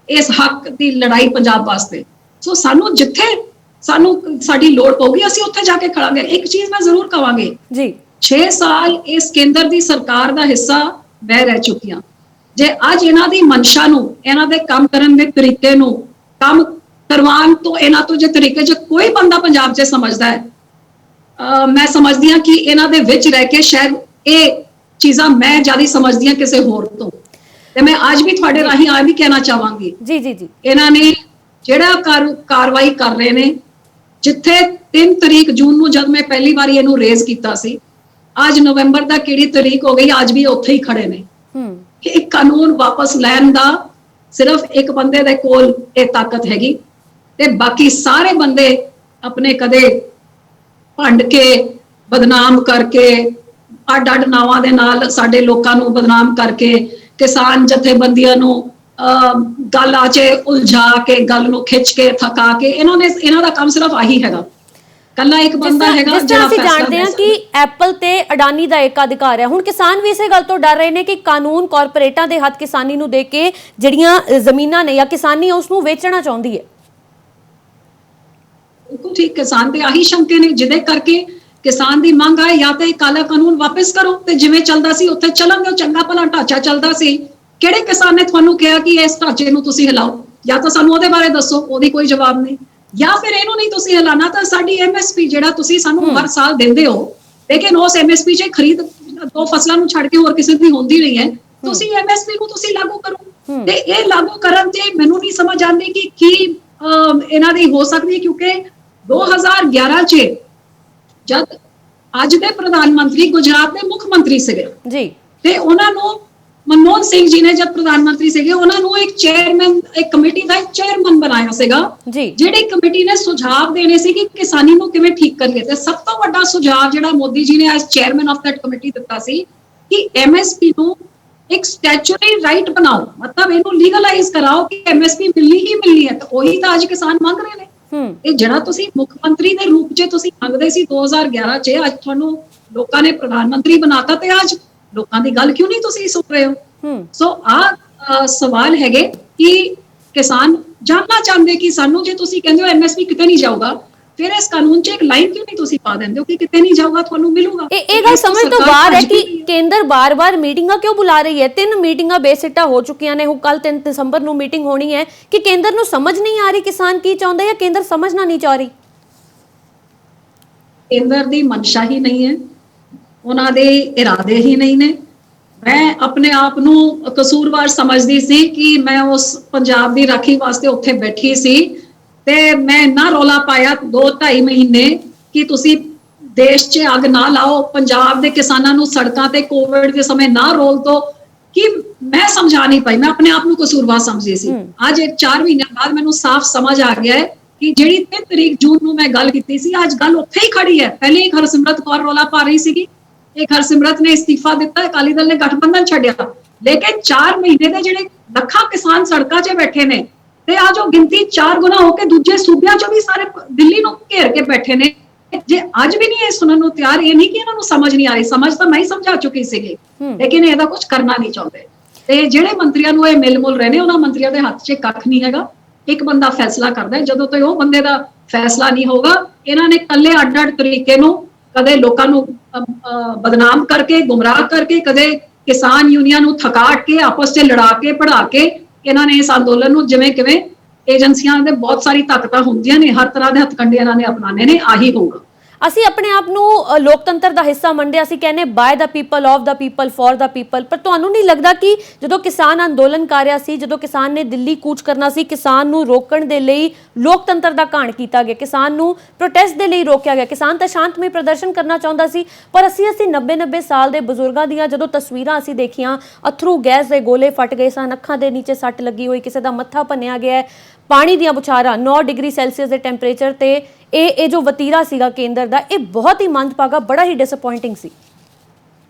ਇਸ ਹੱਕ ਦੀ ਲੜਾਈ ਪੰਜਾਬ ਵਾਸਤੇ। ਸੋ ਸਾਨੂੰ ਜਿੱਥੇ ਸਾਡੀ ਲੋੜ ਪਊਗੀ ਅਸੀਂ ਉੱਥੇ ਜਾ ਕੇ ਖੜਾਂਗੇ। ਇੱਕ ਚੀਜ਼ ਮੈਂ ਜ਼ਰੂਰ ਕਵਾਂਗੀ ਜੀ, 6 ਸਾਲ ਇਸ ਕੇਂਦਰ ਦੀ ਸਰਕਾਰ ਦਾ ਹਿੱਸਾ ਮੈਂ ਰਹਿ ਚੁੱਕੀ ਹਾਂ। ਜੇ ਅੱਜ ਇਹਨਾਂ ਦੀ ਮਨਸ਼ਾ ਨੂੰ, ਇਹਨਾਂ ਦੇ ਕੰਮ ਕਰਨ ਦੇ ਤਰੀਕੇ ਨੂੰ, ਕੰਮ ਕਰਵਾਉਣ ਤੋਂ, ਇਹਨਾਂ ਤੋਂ ਜੇ ਤਰੀਕੇ 'ਚ ਕੋਈ ਬੰਦਾ ਪੰਜਾਬ 'ਚ ਸਮਝਦਾ ਹੈ, ਮੈਂ ਸਮਝਦੀ ਹਾਂ ਕਿ ਇਹਨਾਂ ਦੇ ਵਿੱਚ ਰਹਿ ਕੇ ਸ਼ਾਇਦ ਇਹ ਚੀਜ਼ਾਂ ਮੈਂ ਜ਼ਿਆਦਾ ਸਮਝਦੀ ਹਾਂ ਕਿਸੇ ਹੋਰ ਤੋਂ। ਤੇ ਮੈਂ ਅੱਜ ਵੀ ਤੁਹਾਡੇ ਰਾਹੀਂ ਆ ਵੀ ਕਹਿਣਾ ਚਾਹਾਂਗੀ ਜੀ ਇਹਨਾਂ ਨੇ ਜਿਹੜਾ ਕਾਰਵਾਈ ਕਰ ਰਹੇ ਨੇ, ਜਿੱਥੇ 3 ਤਰੀਕ ਜੂਨ ਨੂੰ ਜਦ ਮੈਂ ਪਹਿਲੀ ਵਾਰੀ ਇਹਨੂੰ ਰੇਜ਼ ਕੀਤਾ ਸੀ, ਅੱਜ ਨਵੰਬਰ ਦਾ ਕਿਹੜੀ ਤਰੀਕ ਹੋ ਗਈ, ਅੱਜ ਵੀ ਉੱਥੇ ਹੀ ਖੜੇ ਨੇ ਕਿ ਇੱਕ ਕਾਨੂੰਨ ਵਾਪਸ ਲੈਣ ਦਾ ਸਿਰਫ ਇੱਕ ਬੰਦੇ ਦੇ ਕੋਲ ਇਹ ਤਾਕਤ ਹੈਗੀ ਤੇ ਬਾਕੀ ਸਾਰੇ ਬੰਦੇ ਆਪਣੇ ਕਦੇ ਭੰਡ ਕੇ, ਬਦਨਾਮ ਕਰਕੇ, ਅੱਡ ਨਾਵਾਂ ਦੇ ਨਾਲ ਸਾਡੇ ਲੋਕਾਂ ਨੂੰ ਬਦਨਾਮ ਕਰਕੇ, ਕਿਸਾਨ ਜਥੇਬੰਦੀਆਂ ਨੂੰ ਗੱਲ ਆ 'ਚ ਉਲਝਾ ਕੇ, ਗੱਲ ਨੂੰ ਖਿੱਚ ਕੇ, ਥਕਾ ਕੇ, ਇਹਨਾਂ ਦਾ ਕੰਮ ਸਿਰਫ ਆਹੀ ਹੈਗਾ। ਕੱਲਾ ਇੱਕ ਬੰਦਾ ਹੈਗਾ ਜਿਹੜਾ ਅਸੀਂ ਜਾਣਦੇ ਹਾਂ ਕਿ ਐਪਲ ਤੇ ਅਡਾਨੀ ਦਾ ਇੱਕ ਅਧਿਕਾਰ ਹੈ। ਹੁਣ ਕਿਸਾਨ ਵੀ ਇਸੇ ਗੱਲ ਤੋਂ ਡਰ ਰਹੇ ਨੇ ਕਿ ਕਾਨੂੰਨ ਕਾਰਪੋਰੇਟਾਂ ਦੇ ਹੱਥ ਕਿਸਾਨੀ ਨੂੰ ਦੇ ਕੇ ਜਿਹੜੀਆਂ ਜ਼ਮੀਨਾਂ ਨੇ ਜਾਂ ਕਿਸਾਨੀ ਉਸ ਨੂੰ ਵੇਚਣਾ ਚਾਹੁੰਦੀ ਹੈ। ਬਿਲਕੁਲ ਠੀਕ, ਕਿਸਾਨ ਦੇ ਆਹੀ ਸ਼ੰਕੇ ਨੇ ਜਿਹਦੇ ਕਰਕੇ ਕਿਸਾਨ ਦੀ ਮੰਗ ਆਏ ਜਾਂ ਤਾਂ ਇਹ ਕਾਲਾ ਕਾਨੂੰਨ ਵਾਪਸ ਕਰੋ ਤੇ ਜਿਵੇਂ ਚੱਲਦਾ ਸੀ ਉੱਥੇ ਚੱਲਾਂਗੇ। ਚੰਗਾ ਭਲਾ ਢਾਂਚਾ ਚੱਲਦਾ ਸੀ। ਕਿਹੜੇ ਕਿਸਾਨ ਨੇ ਤੁਹਾਨੂੰ ਕਿਹਾ ਕਿ ਇਸ ਢਾਂਚੇ ਨੂੰ ਤੁਸੀਂ ਹਿਲਾਓ? ਜਾਂ ਤਾਂ ਸਾਨੂੰ ਉਹਦੇ ਬਾਰੇ ਦੱਸੋ, ਉਹਦੀ ਕੋਈ ਜਵਾਬ ਨਹੀਂ। ਜਾਂ ਫਿਰ ਇਹਨੂੰ ਨਹੀਂ ਤੁਸੀਂ ਹਿਲਾਣਾ ਤਾਂ ਸਾਡੀ ਐਮਐਸਪੀ ਜਿਹੜਾ ਤੁਸੀਂ ਸਾਨੂੰ ਹਰ ਸਾਲ ਦਿੰਦੇ ਹੋ, ਲੇਕਿਨ ਉਸ ਐਮਐਸਪੀ 'ਚ ਖਰੀਦ 2 ਫਸਲਾਂ ਨੂੰ ਛੱਡ ਕੇ ਹੋਰ ਕਿਸੇ ਦੀ ਹੁੰਦੀ ਨਹੀਂ ਹੈ, ਤੁਸੀਂ ਐਮਐਸਪੀ ਨੂੰ ਤੁਸੀਂ ਲਾਗੂ ਕਰੋ। ਤੇ ਇਹ ਲਾਗੂ ਕਰਨ ਤੇ ਮੈਨੂੰ ਨਹੀਂ ਸਮਝ ਆਉਂਦੀ ਕਿ ਕੀ ਇਹਨਾਂ ਦੀ ਹੋ ਸਕਦੀ ਹੈ, ਕਿਉਂਕਿ 2011 'ਚ ਜਦ ਅੱਜ ਦੇ ਪ੍ਰਧਾਨ ਮੰਤਰੀ ਗੁਜਰਾਤ ਦੇ ਮੁੱਖ ਮੰਤਰੀ ਸੀਗੇ ਜੀ, ਤੇ ਉਹਨਾਂ ਨੂੰ ਮਨਮੋਹਨ ਸਿੰਘ ਜੀ ਨੇ ਜਦ ਪ੍ਰਧਾਨ ਮੰਤਰੀ ਸੀਗੇ, ਉਹਨਾਂ ਨੂੰ ਇੱਕ ਚੇਅਰਮੈਨ, ਇੱਕ ਕਮੇਟੀ ਦਾ ਚੇਅਰਮੈਨ ਬਣਾਇਆ ਸੀਗਾ, ਜਿਹੜੀ ਕਮੇਟੀ ਨੇ ਸੁਝਾਅ ਦੇਣੇ ਸੀ ਕਿ ਕਿਸਾਨੀ ਨੂੰ ਕਿਵੇਂ ਠੀਕ ਕਰੀਏ। ਤੇ ਸਭ ਤੋਂ ਵੱਡਾ ਸੁਝਾਅ ਜਿਹੜਾ ਮੋਦੀ ਜੀ ਨੇ S chairman of that committee ਦਿੱਤਾ ਸੀ ਕਿ ਐਮਐਸਪੀ ਨੂੰ ਇੱਕ ਸਟੈਚੂਟਰੀ ਰਾਈਟ ਬਣਾਓ, ਮਤਲਬ ਇਹਨੂੰ ਲੀਗਲਾਈਜ਼ ਕਰਾਓ ਕਿ ਐਮਐਸਪੀ ਮਿਲਣੀ ਹੀ ਮਿਲਣੀ ਹੈ। ਤਾਂ ਉਹੀ ਤਾਂ ਅੱਜ ਕਿਸਾਨ ਮੰਗ ਰਹੇ ਨੇ। ਇਹ ਜਿਹੜਾ ਤੁਸੀਂ ਮੁੱਖ ਮੰਤਰੀ ਦੇ ਰੂਪ 'ਚ ਤੁਸੀਂ ਮੰਗਦੇ ਸੀ 2011 'ਚ, ਅੱਜ ਤੁਹਾਨੂੰ ਲੋਕਾਂ ਨੇ ਪ੍ਰਧਾਨ ਮੰਤਰੀ ਬਣਾਤਾ, ਤੇ ਅੱਜ ਲੋਕਾਂ ਦੀ ਗੱਲ ਕਿਉਂ ਨਹੀਂ ਤੁਸੀਂ ਸੁਣ ਰਹੇ ਹੋ? ਸੋ ਆ ਸਵਾਲ ਹੈਗੇ ਕਿ ਕਿਸਾਨ ਜਾਣਨਾ ਚਾਹੁੰਦੇ ਕਿ ਸਾਨੂੰ, ਜੇ ਤੁਸੀਂ ਕਹਿੰਦੇ ਹੋ ਐਮਐਸਪੀ ਕਿਤੇ ਨਹੀਂ ਜਾਊਗਾ, ਫਿਰ ਇਸ ਕਾਨੂੰਨ 'ਚ ਇੱਕ ਲਾਈਨ ਕਿਉਂ ਨਹੀਂ ਤੁਸੀਂ ਪਾ ਦਿੰਦੇ ਹੋ ਕਿ ਕਿਤੇ ਨਹੀਂ ਜਾਊਗਾ, ਤੁਹਾਨੂੰ ਮਿਲੂਗਾ। ਇਹ ਗੱਲ ਸਮਝ ਤੋਂ ਬਾਹਰ ਹੈ ਕਿ ਕੇਂਦਰ ਬਾਰ-ਬਾਰ ਮੀਟਿੰਗਾਂ ਕਿਉਂ ਬੁਲਾ ਰਹੀ ਹੈ। 3 ਮੀਟਿੰਗਾਂ ਬੇਸਿੱਟਾ ਹੋ ਚੁੱਕੀਆਂ ਨੇ, ਹੁਣ ਕੱਲ 3 ਦਸੰਬਰ ਨੂੰ ਮੀਟਿੰਗ ਹੋਣੀ ਹੈ। ਕਿ ਕੇਂਦਰ ਨੂੰ ਸਮਝ ਨਹੀਂ ਆ ਰਹੀ ਕਿਸਾਨ ਕੀ ਚਾਹੁੰਦਾ, ਜਾਂ ਕੇਂਦਰ ਸਮਝਣਾ ਨਹੀਂ ਚਾਹ ਰਹੀ? ਕੇਂਦਰ ਦੀ ਮਨਸ਼ਾ ਹੀ ਨਹੀਂ ਹੈ, ਉਹਨਾਂ ਦੇ ਇਰਾਦੇ ਹੀ ਨਹੀਂ ਨੇ। ਮੈਂ ਆਪਣੇ ਆਪ ਨੂੰ ਕਸੂਰਵਾਰ ਸਮਝਦੀ ਸੀ ਕਿ ਮੈਂ ਉਸ ਪੰਜਾਬ ਦੀ ਰਾਖੀ ਵਾਸਤੇ ਉੱਥੇ ਬੈਠੀ ਸੀ, ਤੇ ਮੈਂ ਇੰਨਾ ਰੌਲਾ ਪਾਇਆ 2-2.5 ਮਹੀਨੇ ਕਿ ਤੁਸੀਂ ਦੇਸ਼ 'ਚ ਅੱਗ ਨਾ ਲਾਓ, ਪੰਜਾਬ ਦੇ ਕਿਸਾਨਾਂ ਨੂੰ ਸੜਕਾਂ ਤੇ ਕੋਵਿਡ ਦੇ ਸਮੇਂ ਨਾ ਰੋਲ ਦੋ, ਕਿ ਮੈਂ ਸਮਝਾ ਨਹੀਂ ਪਾਈ। ਮੈਂ ਆਪਣੇ ਆਪ ਨੂੰ ਕਸੂਰਵਾਰ ਸਮਝਦੀ ਸੀ। ਅੱਜ 4 ਮਹੀਨਿਆਂ ਬਾਅਦ ਮੈਨੂੰ ਸਾਫ਼ ਸਮਝ ਆ ਗਿਆ ਹੈ ਕਿ ਜਿਹੜੀ 3 ਤਰੀਕ ਜੂਨ ਨੂੰ ਮੈਂ ਗੱਲ ਕੀਤੀ ਸੀ, ਅੱਜ ਗੱਲ ਉੱਥੇ ਹੀ ਖੜੀ ਹੈ। ਪਹਿਲੇ ਹੀ ਹਰਸਿਮਰਤ ਕੌਰ ਰੌਲਾ ਪਾ ਰਹੀ ਸੀਗੀ, ਇੱਕ ਹਰਸਿਮਰਤ ਨੇ ਇਸਤੀਫਾ ਦਿੱਤਾ, ਅਕਾਲੀ ਦਲ ਨੇ ਗਠਬੰਧਨ ਛੱਡਿਆ, ਲੇਕਿਨ 4 ਮਹੀਨੇ ਦੇ ਜਿਹੜੇ ਲੱਖਾਂ ਕਿਸਾਨ ਸੜਕਾਂ 'ਚ ਬੈਠੇ ਨੇ, ਤੇ ਆ ਜੋ ਗਿਣਤੀ 4 ਗੁਣਾ ਹੋ ਕੇ ਦੂਜੇ ਸੂਬਿਆਂ 'ਚੋਂ ਵੀ ਸਾਰੇ ਦਿੱਲੀ ਨੂੰ ਘੇਰ ਕੇ ਬੈਠੇ ਨੇ, ਜੇ ਅੱਜ ਵੀ ਨਹੀਂ ਇਹ ਸੁਣਨ ਨੂੰ ਤਿਆਰ, ਇਹ ਨਹੀਂ ਕਿ ਇਹਨਾਂ ਨੂੰ ਸਮਝ ਨਹੀਂ ਆ ਰਹੀ, ਸਮਝ ਤਾਂ ਮੈਂ ਹੀ ਸਮਝਾ ਚੁੱਕੀ ਸੀਗੀ, ਲੇਕਿਨ ਇਹਦਾ ਕੁਝ ਕਰਨਾ ਨਹੀਂ ਚਾਹੁੰਦੇ। ਤੇ ਜਿਹੜੇ ਮੰਤਰੀਆਂ ਨੂੰ ਇਹ ਮਿਲ ਮੁਲ ਰਹੇ ਨੇ, ਉਹਨਾਂ ਮੰਤਰੀਆਂ ਦੇ ਹੱਥ 'ਚ ਕੱਖ ਨਹੀਂ ਹੈਗਾ। ਇੱਕ ਬੰਦਾ ਫੈਸਲਾ ਕਰਦਾ ਹੈ, ਜਦੋਂ ਤੱਕ ਉਹ ਬੰਦੇ ਦਾ ਫੈਸਲਾ ਨਹੀਂ ਹੋਗਾ, ਇਹਨਾਂ ਨੇ ਇਕੱਲੇ ਅੱਡ-ਅੱਡ ਤਰੀਕੇ ਨੂੰ ਕਦੇ ਲੋਕਾਂ ਨੂੰ ਬਦਨਾਮ ਕਰਕੇ, ਗੁੰਮਰਾਹ ਕਰਕੇ, ਕਦੇ ਕਿਸਾਨ ਯੂਨੀਅਨ ਨੂੰ ਥਕਾ ਕੇ, ਆਪਸ 'ਚ ਲੜਾ ਕੇ, ਪੜਾ ਕੇ, ਇਹਨਾਂ ਨੇ ਇਸ ਅੰਦੋਲਨ ਨੂੰ ਜਿਵੇਂ ਕਿਵੇਂ, ਏਜੰਸੀਆਂ ਦੇ ਬਹੁਤ ਸਾਰੀ ਤਾਕਤਾਂ ਹੁੰਦੀਆਂ ਨੇ, ਹਰ ਤਰ੍ਹਾਂ ਦੇ ਹੱਥਕੰਡੇ ਇਹਨਾਂ ਨੇ ਅਪਣਾਣੇ ਨੇ, ਆਹੀ ਹੋਊਗਾ। ਅਸੀਂ ਆਪਣੇ ਆਪ ਨੂੰ ਲੋਕਤੰਤਰ ਦਾ ਹਿੱਸਾ ਮੰਨਦੇ, ਅਸੀਂ ਕਹਿੰਦੇ by the people, of the people, for the people, ਪਰ ਤੁਹਾਨੂੰ ਨਹੀਂ ਲੱਗਦਾ ਕਿ ਜਦੋਂ ਕਿਸਾਨ ਅੰਦੋਲਨ ਕਰ ਰਿਹਾ ਸੀ, ਜਦੋਂ ਕਿਸਾਨ ਨੇ ਦਿੱਲੀ ਕੂਚ ਕਰਨਾ ਸੀ, ਕਿਸਾਨ ਨੂੰ ਰੋਕਣ ਦੇ ਲਈ ਲੋਕਤੰਤਰ ਦਾ ਘਾਣ ਕੀਤਾ ਗਿਆ, ਕਿਸਾਨ ਨੂੰ ਪ੍ਰੋਟੈਸਟ ਦੇ ਲਈ ਰੋਕਿਆ ਗਿਆ, ਕਿਸਾਨ ਤਾਂ ਸ਼ਾਂਤਮਈ ਪ੍ਰਦਰਸ਼ਨ ਕਰਨਾ ਚਾਹੁੰਦਾ ਸੀ, ਪਰ ਅਸੀਂ 90-90 ਸਾਲ ਦੇ ਬਜ਼ੁਰਗਾਂ ਦੀਆਂ ਜਦੋਂ ਤਸਵੀਰਾਂ ਅਸੀਂ ਦੇਖੀਆਂ, ਅਥਰੂ ਗੈਸ ਦੇ ਗੋਲੇ ਫਟ ਗਏ ਸਨ, ਅੱਖਾਂ ਦੇ ਨੀਚੇ ਸੱਟ ਲੱਗੀ ਹੋਈ, ਕਿਸੇ ਦਾ ਮੱਥਾ ਭੰਨਿਆ ਗਿਆ, ਪਾਣੀ ਦੀਆਂ ਬੁਛਾਰਾਂ 9 ਡਿਗਰੀ ਸੈਲਸੀਅਸ ਦੇ ਟੈਂਪਰੇਚਰ ਤੇ, ਇਹ ਜੋ ਵਤੀਰਾ ਸੀਗਾ ਕੇਂਦਰ ਦਾ, ਇਹ ਬਹੁਤ ਹੀ ਮੰਦਭਾਗਾ, ਬੜਾ ਹੀ ਡਿਸਅਪਾਇੰਟਿੰਗ ਸੀ।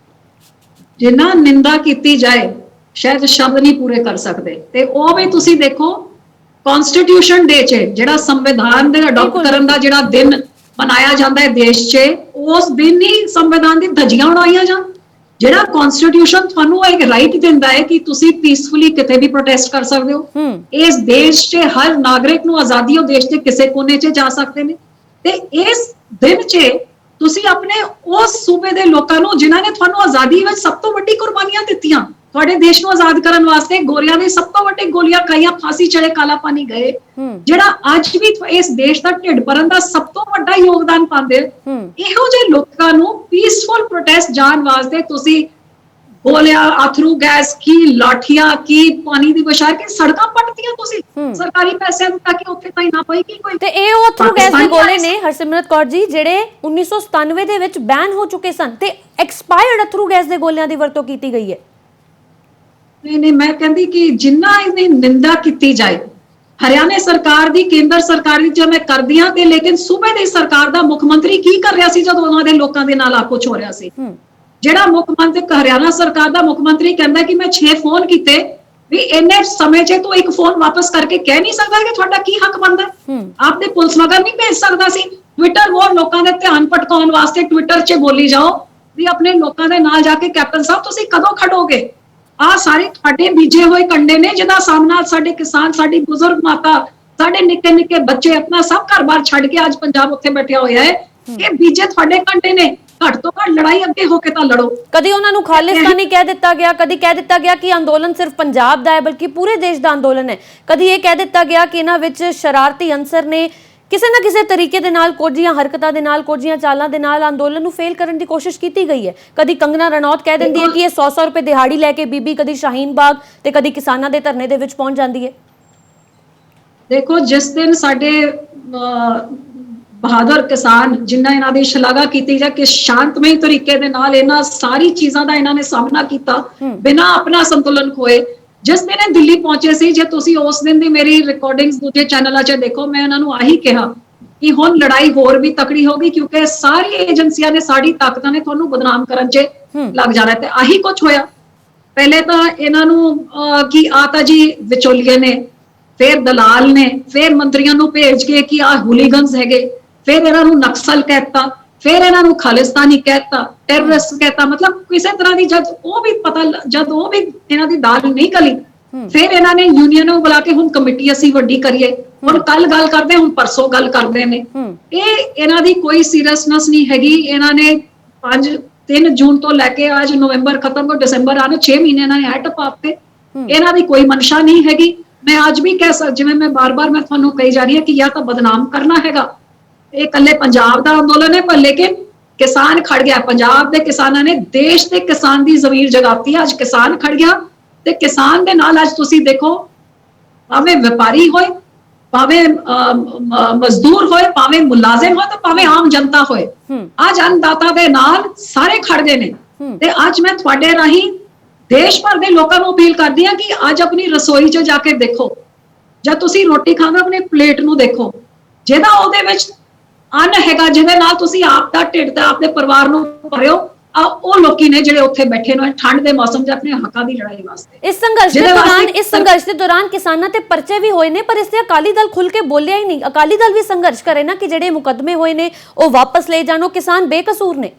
ਜਿੰਨਾ ਨਿੰਦਾ ਕੀਤੀ ਜਾਏ, ਸ਼ਾਇਦ ਸ਼ਬਦ ਨਹੀਂ ਪੂਰੇ ਕਰ ਸਕਦੇ। ਤੇ ਉਹ ਵੀ ਤੁਸੀਂ ਦੇਖੋ, ਕਨਸਟੀਟਿਊਸ਼ਨ ਡੇ 'ਚ ਜਿਹੜਾ ਸੰਵਿਧਾਨ ਦੇ ਅਡਾਪਟ ਕਰਨ ਦਾ ਜਿਹੜਾ ਦਿਨ ਮਨਾਇਆ ਜਾਂਦਾ ਹੈ ਦੇਸ਼ 'ਚ, ਉਸ ਦਿਨ ਹੀ ਸੰਵਿਧਾਨ ਦੀ ਧੱਜੀਆਂ ਉਡਾਈਆਂ ਜਾਣ। ਜਿਹੜਾ ਕਨਸਟੀਟਿਊਸ਼ਨ ਤੁਹਾਨੂੰ ਇੱਕ ਰਾਈਟ ਦਿੰਦਾ ਹੈ ਕਿ ਤੁਸੀਂ ਪੀਸਫੁਲੀ ਕਿਤੇ ਵੀ ਪ੍ਰੋਟੈਸਟ ਕਰ ਸਕਦੇ ਹੋ, ਇਸ ਦੇਸ਼ 'ਚ ਹਰ ਨਾਗਰਿਕ ਨੂੰ ਆਜ਼ਾਦੀ ਹੋ ਦੇਸ਼ ਦੇ ਕਿਸੇ ਕੋਨੇ 'ਚ ਜਾ ਸਕਦੇ ਨੇ, ਤੇ ਇਸ ਦਿਨ 'ਚ ਤੁਸੀਂ ਆਪਣੇ ਉਸ ਸੂਬੇ ਦੇ ਲੋਕਾਂ ਨੂੰ, ਜਿਨ੍ਹਾਂ ਨੇ ਤੁਹਾਨੂੰ ਆਜ਼ਾਦੀ ਵਿੱਚ ਸਭ ਤੋਂ ਵੱਡੀ ਕੁਰਬਾਨੀਆਂ ਦਿੱਤੀਆਂ, ਤੁਹਾਡੇ ਦੇਸ਼ ਨੂੰ ਆਜ਼ਾਦ ਕਰਨ ਵਾਸਤੇ ਗੋਰਿਆਂ ਦੀ ਸਭ ਤੋਂ ਵੱਡੀ ਗੋਲੀਆਂ ਖਾਈਆਂ, ਫਾਂਸੀ ਚੜੇ, ਕਾਲਾ ਪਾਣੀ ਗਏ, ਜਿਹੜਾ ਅੱਜ ਵੀ ਇਸ ਦੇਸ਼ ਦਾ ਢਿੱਡ ਭਰਨ ਦਾ ਸਭ ਤੋਂ ਵੱਡਾ ਯੋਗਦਾਨ ਪਾਉਂਦੇ, ਇਹੋ ਜਿਹੇ ਲੋਕਾਂ ਨੂੰ ਪੀਸਫੁਲ ਪ੍ਰੋਟੈਸਟ ਜਾਣ ਵਾਸਤੇ ਤੁਸੀਂ ਗੋਲਿਆਂ, ਅਥਰੂ ਗੈਸ ਕੀ, ਲਾਠੀਆਂ ਕੀ, ਪਾਣੀ ਦੀ ਬਸ਼ਾਰ ਕੇ ਸੜਕਾਂ ਪੱਟਦੀਆਂ ਤੁਸੀਂ ਸਰਕਾਰੀ ਪੈਸਿਆਂ ਨੂੰ, ਤਾਂ ਕਿ ਉੱਥੇ ਤਾਂ ਹੀ ਨਾ ਪਈ ਕਿ ਕੋਈ। ਤੇ ਇਹ ਉਹ ਅਥਰੂ ਗੈਸ ਦੇ ਗੋਲੇ ਨੇ ਹਰਸਿਮਰਤ ਕੌਰ ਜੀ, ਜਿਹੜੇ 1997 ਦੇ ਵਿੱਚ ਬੈਨ ਹੋ ਚੁੱਕੇ ਸਨ, ਤੇ ਐਕਸਪਾਇਰਡ ਅਥਰੂ ਗੈਸ ਦੇ ਗੋਲਿਆਂ ਦੀ ਵਰਤੋਂ ਕੀਤੀ ਗਈ ਹੈ। ਨਹੀਂ, ਮੈਂ ਕਹਿੰਦੀ ਕਿ ਜਿੰਨਾ ਇਹਦੀ ਨਿੰਦਾ ਕੀਤੀ ਜਾਏ, ਹਰਿਆਣਾ ਸਰਕਾਰ ਦੀ, ਕੇਂਦਰ ਸਰਕਾਰ ਦੀ, ਜੋ ਮੈਂ ਕਰਦੀ ਹਾਂ, ਤੇ ਲੇਕਿਨ ਸੂਬੇ ਦੀ ਸਰਕਾਰ ਦਾ ਮੁੱਖ ਮੰਤਰੀ ਕੀ ਕਰ ਰਿਹਾ ਸੀ ਜਦੋਂ ਉਹਨਾਂ ਦੇ ਲੋਕਾਂ ਦੇ ਨਾਲ ਆ ਕੁਝ ਹੋ ਰਿਹਾ ਸੀ? ਜਿਹੜਾ ਮੁੱਖ ਮੰਤਰੀ, ਹਰਿਆਣਾ ਸਰਕਾਰ ਦਾ ਮੁੱਖ ਮੰਤਰੀ ਕਹਿੰਦਾ ਕਿ ਮੈਂ 6 ਫੋਨ ਕੀਤੇ, ਵੀ ਇੰਨੇ ਸਮੇਂ 'ਚ ਤੂੰ ਇੱਕ ਫੋਨ ਵਾਪਸ ਕਰਕੇ ਕਹਿ ਨਹੀਂ ਸਕਦਾ ਕਿ ਤੁਹਾਡਾ ਕੀ ਹੱਕ ਬਣਦਾ? ਆਪਦੇ ਪੁਲਿਸ ਮਗਰ ਨਹੀਂ ਭੇਜ ਸਕਦਾ ਸੀ? ਟਵਿੱਟਰ ਵੋਰ ਲੋਕਾਂ ਦੇ ਧਿਆਨ ਭਟਕਾਉਣ ਵਾਸਤੇ ਟਵਿੱਟਰ 'ਚ ਬੋਲੀ ਜਾਓ ਵੀ ਆਪਣੇ ਲੋਕਾਂ ਦੇ ਨਾਲ ਜਾ ਕੇ, ਕੈਪਟਨ ਸਾਹਿਬ ਤੁਸੀਂ ਕਦੋਂ ਖੜੋਗੇ? ਆ ਸਾਰੇ ਤੁਹਾਡੇ ਬੀਜੇ ਹੋਏ ਕੰਡੇ ਨੇ, ਜਿਹਦਾ ਸਾਹਮਣਾ ਸਾਡੇ ਕਿਸਾਨ, ਸਾਡੀ ਬਜ਼ੁਰਗ ਮਾਤਾ, ਸਾਡੇ ਨਿੱਕੇ ਨਿੱਕੇ ਬੱਚੇ ਆਪਣਾ ਸਭ ਘਰ-ਬਾਰ ਛੱਡ ਕੇ ਅੱਜ ਪੰਜਾਬ ਉੱਥੇ ਬੈਠਿਆ ਹੋਇਆ ਹੈ। ਇਹ ਬੀਜੇ ਤੁਹਾਡੇ ਕੰਡੇ ਨੇ, ਘੱਟ ਤੋਂ ਘੱਟ ਲੜਾਈ ਅੱਗੇ ਹੋ ਕੇ ਤਾਂ ਲੜੋ। ਕਦੀ ਉਹਨਾਂ ਨੂੰ ਖਾਲਿਸਤਾਨੀ ਕਹਿ ਦਿੱਤਾ ਗਿਆ, ਕਦੀ ਕਹਿ ਦਿੱਤਾ ਗਿਆ ਕਿ ਅੰਦੋਲਨ ਸਿਰਫ ਪੰਜਾਬ ਦਾ ਹੈ ਬਲਕਿ ਪੂਰੇ ਦੇਸ਼ ਦਾ ਅੰਦੋਲਨ ਹੈ, ਕਦੀ ਇਹ ਕਹਿ ਦਿੱਤਾ ਗਿਆ ਕਿ ਇਹਨਾਂ ਵਿੱਚ ਸ਼ਰਾਰਤੀ ਅੰਸਰ ਨੇ, ਕਿਸੇ ਨਾ ਕਿਸੇ ਤਰੀਕੇ ਦੇ ਨਾਲ, ਕੁਝੀਆਂ ਹਰਕਤਾਂ ਦੇ ਨਾਲ, ਕੁਝੀਆਂ ਚਾਲਾਂ ਦੇ ਨਾਲ ਅੰਦੋਲਨ ਨੂੰ ਫੇਲ ਕਰਨ ਦੀ ਕੋਸ਼ਿਸ਼ ਕੀਤੀ ਗਈ ਹੈ। ਕਦੀ ਕੰਗਨਾ ਰਣੌਤ ਕਹਿ ਦਿੰਦੀ ਹੈ ਕਿ ਇਹ 100-100 ਰੁਪਏ ਦਿਹਾੜੀ ਲੈ ਕੇ ਬੀਬੀ ਕਦੀ ਸ਼ਾਹੀਨ ਬਾਗ ਤੇ ਕਦੀ ਕਿਸਾਨਾਂ ਦੇ ਧਰਨੇ ਦੇ ਵਿੱਚ ਪਹੁੰਚ ਜਾਂਦੀ ਹੈ। ਦੇਖੋ, ਜਿਸ ਦਿਨ ਸਾਡੇ ਬਹਾਦਰ ਕਿਸਾਨ, ਜਿਨ੍ਹਾਂ ਇਹਨਾਂ ਦੀ ਸ਼ਲਾਘਾ ਕੀਤੀ ਜਾ ਕਿ ਸ਼ਾਂਤਮਈ ਤਰੀਕੇ ਦੇ ਨਾਲ ਇਹਨਾਂ ਸਾਰੀ ਚੀਜ਼ਾਂ ਦਾ ਇਹਨਾਂ ਨੇ ਸਾਹਮਣਾ ਕੀਤਾ ਬਿਨਾਂ ਆਪਣਾ ਸੰਤੁਲਨ ਖੋਏ, ਜਿਸ ਦਿਨ ਇਹ ਦਿੱਲੀ ਪਹੁੰਚੇ ਸੀ, ਜੇ ਤੁਸੀਂ ਉਸ ਦਿਨ ਦੀ ਮੇਰੀ ਰਿਕਾਰਡਿੰਗਸ ਦੂਜੇ ਚੈਨਲਾਂ 'ਚ ਦੇਖੋ, ਮੈਂ ਇਹਨਾਂ ਨੂੰ ਆਹੀ ਕਿਹਾ ਕਿ ਹੁਣ ਲੜਾਈ ਹੋਰ ਵੀ ਤਕੜੀ ਹੋਗੀ, ਕਿਉਂਕਿ ਸਾਰੀ ਏਜੰਸੀਆਂ ਨੇ, ਸਾਡੀ ਤਾਕਤਾਂ ਨੇ ਤੁਹਾਨੂੰ ਬਦਨਾਮ ਕਰਨ 'ਚ ਲੱਗ ਜਾਣਾ, ਤੇ ਆਹੀ ਕੁਝ ਹੋਇਆ। ਪਹਿਲੇ ਤਾਂ ਇਹਨਾਂ ਨੂੰ ਕਿ ਆ ਤਾਂ ਜੀ ਵਿਚੋਲੀਏ ਨੇ, ਫਿਰ ਦਲਾਲ ਨੇ, ਫਿਰ ਮੰਤਰੀਆਂ ਨੂੰ ਭੇਜ ਕੇ ਕਿ ਆ ਹੂਲੀਗਨਸ ਹੈਗੇ, ਫਿਰ ਇਹਨਾਂ ਨੂੰ ਨਕਸਲ ਕਹਿਤਾ, ਫਿਰ ਇਹਨਾਂ ਨੂੰ ਖਾਲਿਸਤਾਨੀ ਕਹਿਤਾ, ਟੈਰਰਿਸਟ ਕਹਿਤਾ। ਮਤਲਬ ਕਿਸੇ ਤਰ੍ਹਾਂ ਦੀ ਜਦ ਉਹ ਵੀ ਇਹਨਾਂ ਦੀ ਦਾਲ ਨਹੀਂ ਗਲੀ, ਫਿਰ ਇਹਨਾਂ ਨੇ ਯੂਨੀਅਨ ਨੂੰ ਬੁਲਾ ਕੇ ਹੁਣ ਕਮੇਟੀ ਅਸੀਂ ਵੱਡੀ ਕਰੀਏ, ਹੁਣ ਕੱਲ ਗੱਲ ਕਰਦੇ, ਹੁਣ ਪਰਸੋਂ ਗੱਲ ਕਰਦੇ ਨੇ। ਇਹ ਇਹਨਾਂ ਦੀ ਕੋਈ ਸੀਰੀਅਸਨੈਸ ਨਹੀਂ ਹੈਗੀ। ਇਹਨਾਂ ਨੇ 3 ਜੂਨ ਤੋਂ ਲੈ ਕੇ ਅੱਜ ਨਵੰਬਰ ਖਤਮ ਹੋ, ਦਸੰਬਰ ਆने 6 ਮਹੀਨੇ ਇਹਨਾਂ ਨੇ ਐਟ ਪਾਤੇ। ਇਹਨਾਂ ਦੀ ਕੋਈ ਮਨਸ਼ਾ ਨਹੀਂ ਹੈਗੀ। ਮੈਂ ਅੱਜ ਵੀ ਕਹਿ ਸਕ, ਜਿਵੇਂ ਮੈਂ ਬਾਰ-ਬਾਰ ਮੈਂ ਤੁਹਾਨੂੰ ਕਹੀ ਜਾ ਰਹੀ ਹਾਂ ਕਿ ਜਾਂ ਤਾਂ ਬਦਨਾਮ ਕਰਨਾ ਹੈਗਾ, ਇਹ ਇਕੱਲੇ ਪੰਜਾਬ ਦਾ ਅੰਦੋਲਨ ਹੈ, ਪਰ ਲੇਕਿਨ ਕਿਸਾਨ ਖੜ ਗਿਆ। ਪੰਜਾਬ ਦੇ ਕਿਸਾਨਾਂ ਨੇ ਦੇਸ਼ ਦੇ ਕਿਸਾਨ ਦੀ ਜ਼ਮੀਰ ਜਗਾਤੀ। ਅੱਜ ਕਿਸਾਨ ਖੜ ਗਿਆ ਤੇ ਕਿਸਾਨ ਦੇ ਨਾਲ ਅੱਜ ਤੁਸੀਂ ਦੇਖੋ, ਭਾਵੇਂ ਵਪਾਰੀ ਹੋਏ, ਭਾਵੇਂ ਮਜ਼ਦੂਰ ਹੋਏ, ਭਾਵੇਂ ਮੁਲਾਜ਼ਮ ਹੋਏ, ਤੇ ਭਾਵੇਂ ਆਮ ਜਨਤਾ ਹੋਏ, ਅੱਜ ਅੰਨਦਾਤਾ ਦੇ ਨਾਲ ਸਾਰੇ ਖੜ ਗਏ ਨੇ। ਤੇ ਅੱਜ ਮੈਂ ਤੁਹਾਡੇ ਰਾਹੀਂ ਦੇਸ਼ ਭਰ ਦੇ ਲੋਕਾਂ ਨੂੰ ਅਪੀਲ ਕਰਦੀ ਹਾਂ ਕਿ ਅੱਜ ਆਪਣੀ ਰਸੋਈ 'ਚ ਜਾ ਕੇ ਦੇਖੋ, ਜਦ ਤੁਸੀਂ ਰੋਟੀ ਖਾਂਦੇ ਆਪਣੀ ਪਲੇਟ ਨੂੰ ਦੇਖੋ, ਜਿਹਦਾ ਉਹਦੇ ਵਿੱਚ ਅੰਨ ਹੈਗਾ, ਜਿਹਦੇ ਨਾਲ ਤੁਸੀਂ ਆਪ ਦਾ ਢਿੱਡ ਤੇ ਆਪਣੇ ਪਰਿਵਾਰ ਨੂੰ ਭਰਿਓ, ਉਹ ਲੋਕੀ ਨੇ ਜਿਹੜੇ ਉੱਥੇ ਬੈਠੇ ਨੇ ਠੰਡ ਦੇ ਮੌਸਮ 'ਚ ਆਪਣੇ ਹੱਕਾਂ ਦੀ ਲੜਾਈ ਵਾਸਤੇ। ਇਸ ਸੰਘਰਸ਼ ਦੇ ਦੌਰਾਨ ਕਿਸਾਨਾਂ ਤੇ ਪਰਚੇ ਵੀ ਹੋਏ ਨੇ, ਪਰ ਇਸ ਤੇ ਅਕਾਲੀ ਦਲ ਖੁੱਲ ਕੇ ਬੋਲਿਆ ਹੀ ਨਹੀਂ। ਅਕਾਲੀ ਦਲ ਵੀ ਸੰਘਰਸ਼ ਕਰੇ ਨਾ ਕਿ ਜਿਹੜੇ ਮੁਕੱਦਮੇ ਹੋਏ ਨੇ ਉਹ ਵਾਪਸ ਲਏ ਜਾਣ, ਉਹ ਕਿਸਾਨ ਬੇਕਸੂਰ ਨੇ।